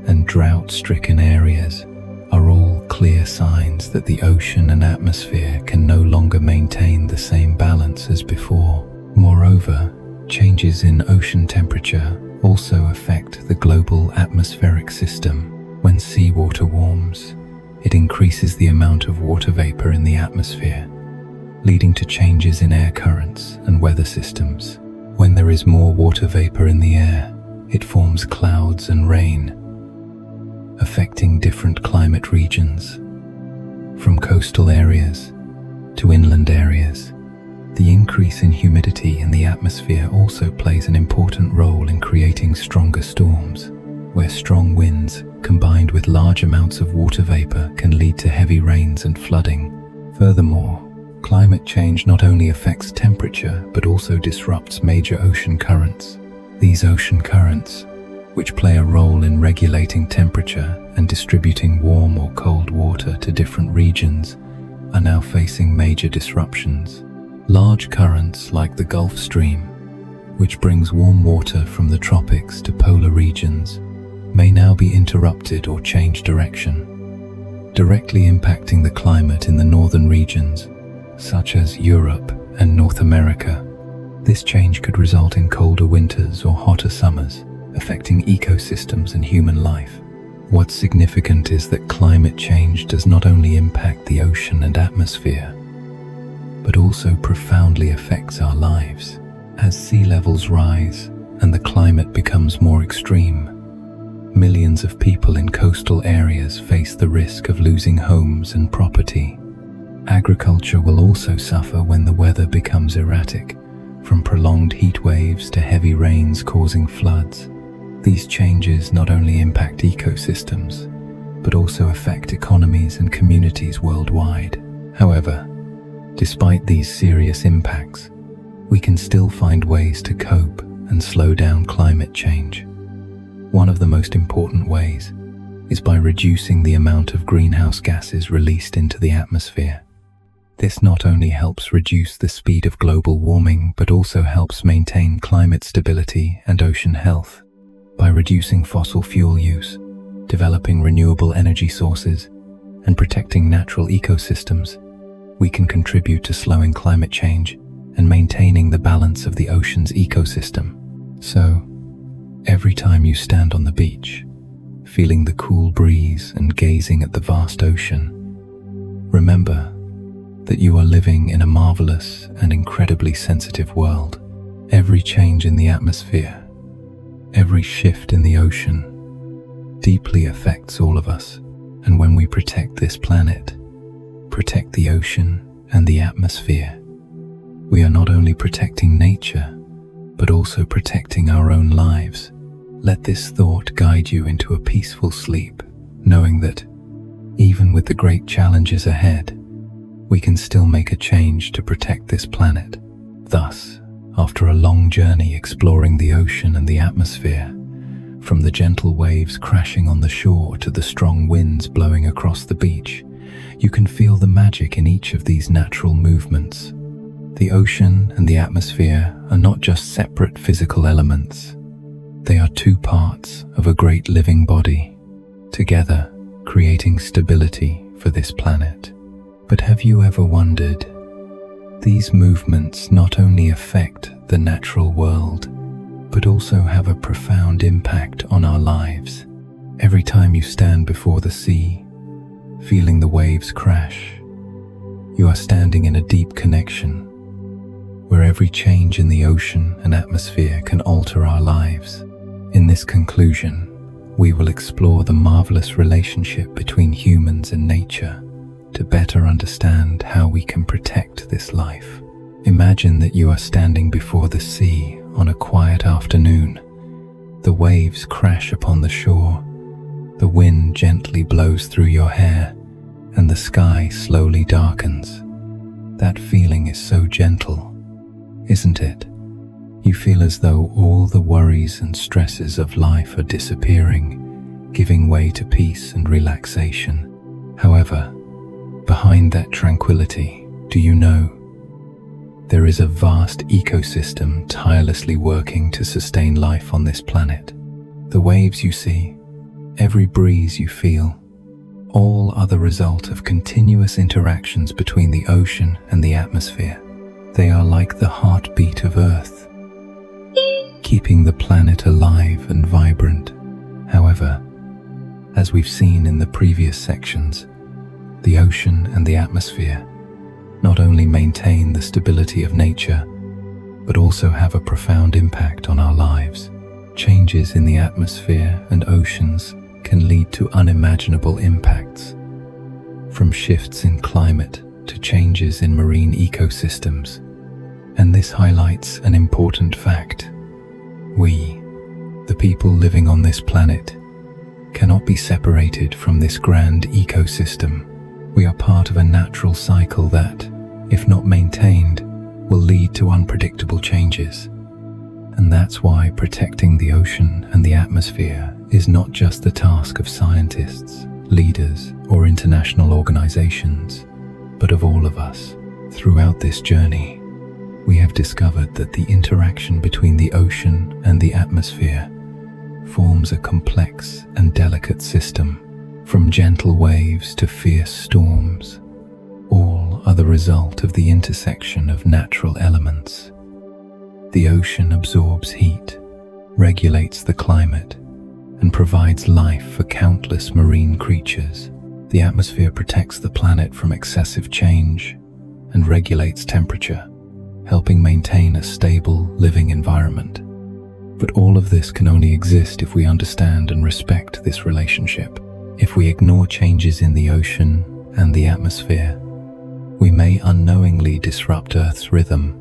and drought-stricken areas are all clear signs that the ocean and atmosphere can no longer maintain the same balance as before. Moreover, changes in ocean temperature also affect the global atmospheric system. When seawater warms, it increases the amount of water vapor in the atmosphere, leading to changes in air currents and weather systems. When there is more water vapor in the air, it forms clouds and rain, affecting different climate regions, from coastal areas to inland areas. The increase in humidity in the atmosphere also plays an important role in creating stronger storms, where strong winds combined with large amounts of water vapor can lead to heavy rains and flooding. Furthermore, climate change not only affects temperature but also disrupts major ocean currents. These ocean currents, which play a role in regulating temperature and distributing warm or cold water to different regions, are now facing major disruptions. Large currents like the Gulf Stream, which brings warm water from the tropics to polar regions, may now be interrupted or change direction, directly impacting the climate in the northern regions, such as Europe and North America. This change could result in colder winters or hotter summers, affecting ecosystems and human life. What's significant is that climate change does not only impact the ocean and atmosphere, but also profoundly affects our lives. As sea levels rise and the climate becomes more extreme, millions of people in coastal areas face the risk of losing homes and property. Agriculture will also suffer when the weather becomes erratic, from prolonged heat waves to heavy rains causing floods. These changes not only impact ecosystems, but also affect economies and communities worldwide. However, despite these serious impacts, we can still find ways to cope and slow down climate change. One of the most important ways is by reducing the amount of greenhouse gases released into the atmosphere. This not only helps reduce the speed of global warming, but also helps maintain climate stability and ocean health. By reducing fossil fuel use, developing renewable energy sources, and protecting natural ecosystems, we can contribute to slowing climate change and maintaining the balance of the ocean's ecosystem. So, every time you stand on the beach, feeling the cool breeze and gazing at the vast ocean, remember that you are living in a marvelous and incredibly sensitive world. Every change in the atmosphere, every shift in the ocean, deeply affects all of us. And when we protect this planet, protect the ocean and the atmosphere, we are not only protecting nature, but also protecting our own lives. Let this thought guide you into a peaceful sleep, knowing that, even with the great challenges ahead, we can still make a change to protect this planet. Thus, after a long journey exploring the ocean and the atmosphere, from the gentle waves crashing on the shore to the strong winds blowing across the beach, you can feel the magic in each of these natural movements. The ocean and the atmosphere are not just separate physical elements. They are two parts of a great living body, together creating stability for this planet. But have you ever wondered, these movements not only affect the natural world, but also have a profound impact on our lives. Every time you stand before the sea, feeling the waves crash, you are standing in a deep connection, where every change in the ocean and atmosphere can alter our lives. In this conclusion, we will explore the marvelous relationship between humans and nature to better understand how we can protect this life. Imagine that you are standing before the sea on a quiet afternoon. The waves crash upon the shore, the wind gently blows through your hair, and the sky slowly darkens. That feeling is so gentle, isn't it? You feel as though all the worries and stresses of life are disappearing, giving way to peace and relaxation. However, behind that tranquility, do you know, there is a vast ecosystem tirelessly working to sustain life on this planet. The waves you see, every breeze you feel, all are the result of continuous interactions between the ocean and the atmosphere. They are like the heartbeat of Earth, keeping the planet alive and vibrant. However, as we've seen in the previous sections, the ocean and the atmosphere not only maintain the stability of nature, but also have a profound impact on our lives. Changes in the atmosphere and oceans can lead to unimaginable impacts, from shifts in climate to changes in marine ecosystems. And this highlights an important fact. We, the people living on this planet, cannot be separated from this grand ecosystem. We are part of a natural cycle that, if not maintained, will lead to unpredictable changes. And And that's why protecting the ocean and the atmosphere is not just the task of scientists, leaders, or international organizations, but of all of us. Throughout this journey, we have discovered that the interaction between the ocean and the atmosphere forms a complex and delicate system. From gentle waves to fierce storms, all are the result of the intersection of natural elements. The ocean absorbs heat, regulates the climate, and provides life for countless marine creatures. The atmosphere protects the planet from excessive change and regulates temperature, helping maintain a stable, living environment. But all of this can only exist if we understand and respect this relationship. If we ignore changes in the ocean and the atmosphere, we may unknowingly disrupt Earth's rhythm,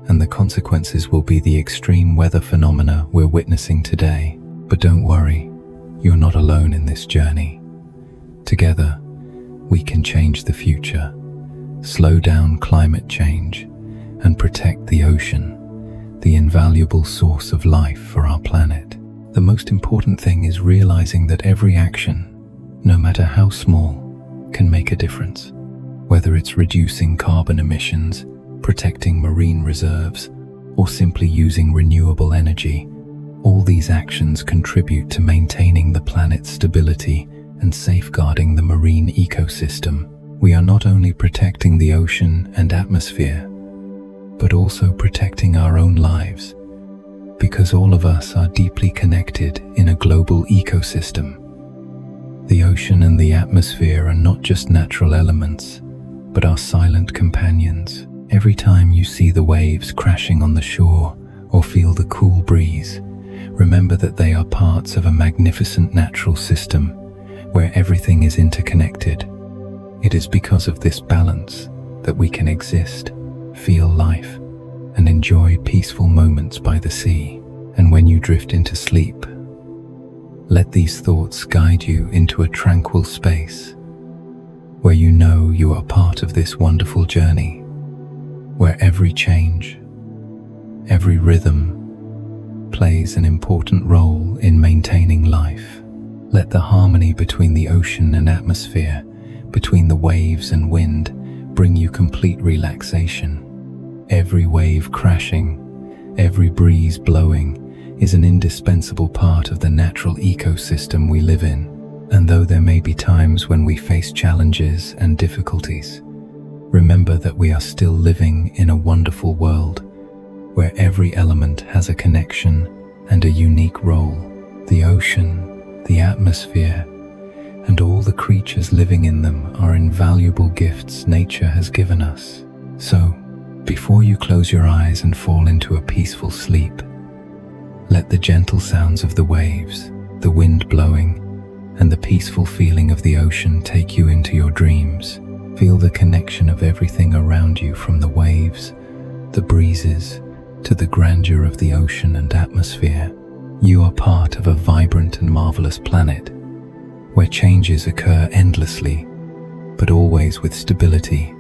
and the consequences will be the extreme weather phenomena we're witnessing today. But don't worry, you're not alone in this journey. Together, we can change the future, slow down climate change, and protect the ocean, the invaluable source of life for our planet. The most important thing is realizing that every action, no matter how small, can make a difference. Whether it's reducing carbon emissions, protecting marine reserves, or simply using renewable energy, all these actions contribute to maintaining the planet's stability and safeguarding the marine ecosystem. We are not only protecting the ocean and atmosphere, but also protecting our own lives, because all of us are deeply connected in a global ecosystem. The ocean and the atmosphere are not just natural elements, but are silent companions. Every time you see the waves crashing on the shore or feel the cool breeze, remember that they are parts of a magnificent natural system where everything is interconnected. It is because of this balance that we can exist, feel life, and enjoy peaceful moments by the sea. And when you drift into sleep, let these thoughts guide you into a tranquil space where you know you are part of this wonderful journey, where every change, every rhythm plays an important role in maintaining life. Let the harmony between the ocean and atmosphere, between the waves and wind, bring you complete relaxation. Every wave crashing, every breeze blowing, is an indispensable part of the natural ecosystem we live in. And though there may be times when we face challenges and difficulties, remember that we are still living in a wonderful world where every element has a connection and a unique role. The ocean, the atmosphere, and all the creatures living in them are invaluable gifts nature has given us. So, before you close your eyes and fall into a peaceful sleep, let the gentle sounds of the waves, the wind blowing, and the peaceful feeling of the ocean take you into your dreams. Feel the connection of everything around you, from the waves, the breezes, to the grandeur of the ocean and atmosphere. You are part of a vibrant and marvelous planet, where changes occur endlessly, but always with stability,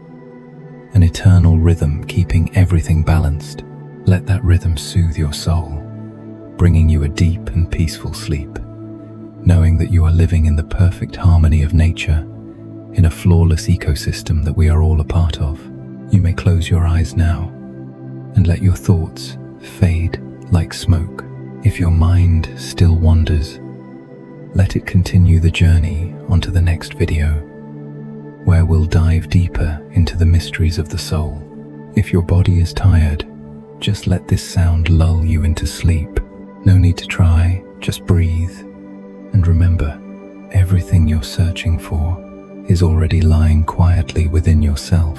an eternal rhythm keeping everything balanced. Let that rhythm soothe your soul, bringing you a deep and peaceful sleep, knowing that you are living in the perfect harmony of nature, in a flawless ecosystem that we are all a part of. You may close your eyes now and let your thoughts fade like smoke. If your mind still wanders, let it continue the journey onto the next video, where we'll dive deeper into the mysteries of the soul. If your body is tired, just let this sound lull you into sleep. No need to try, just breathe. And remember, everything you're searching for is already lying quietly within yourself.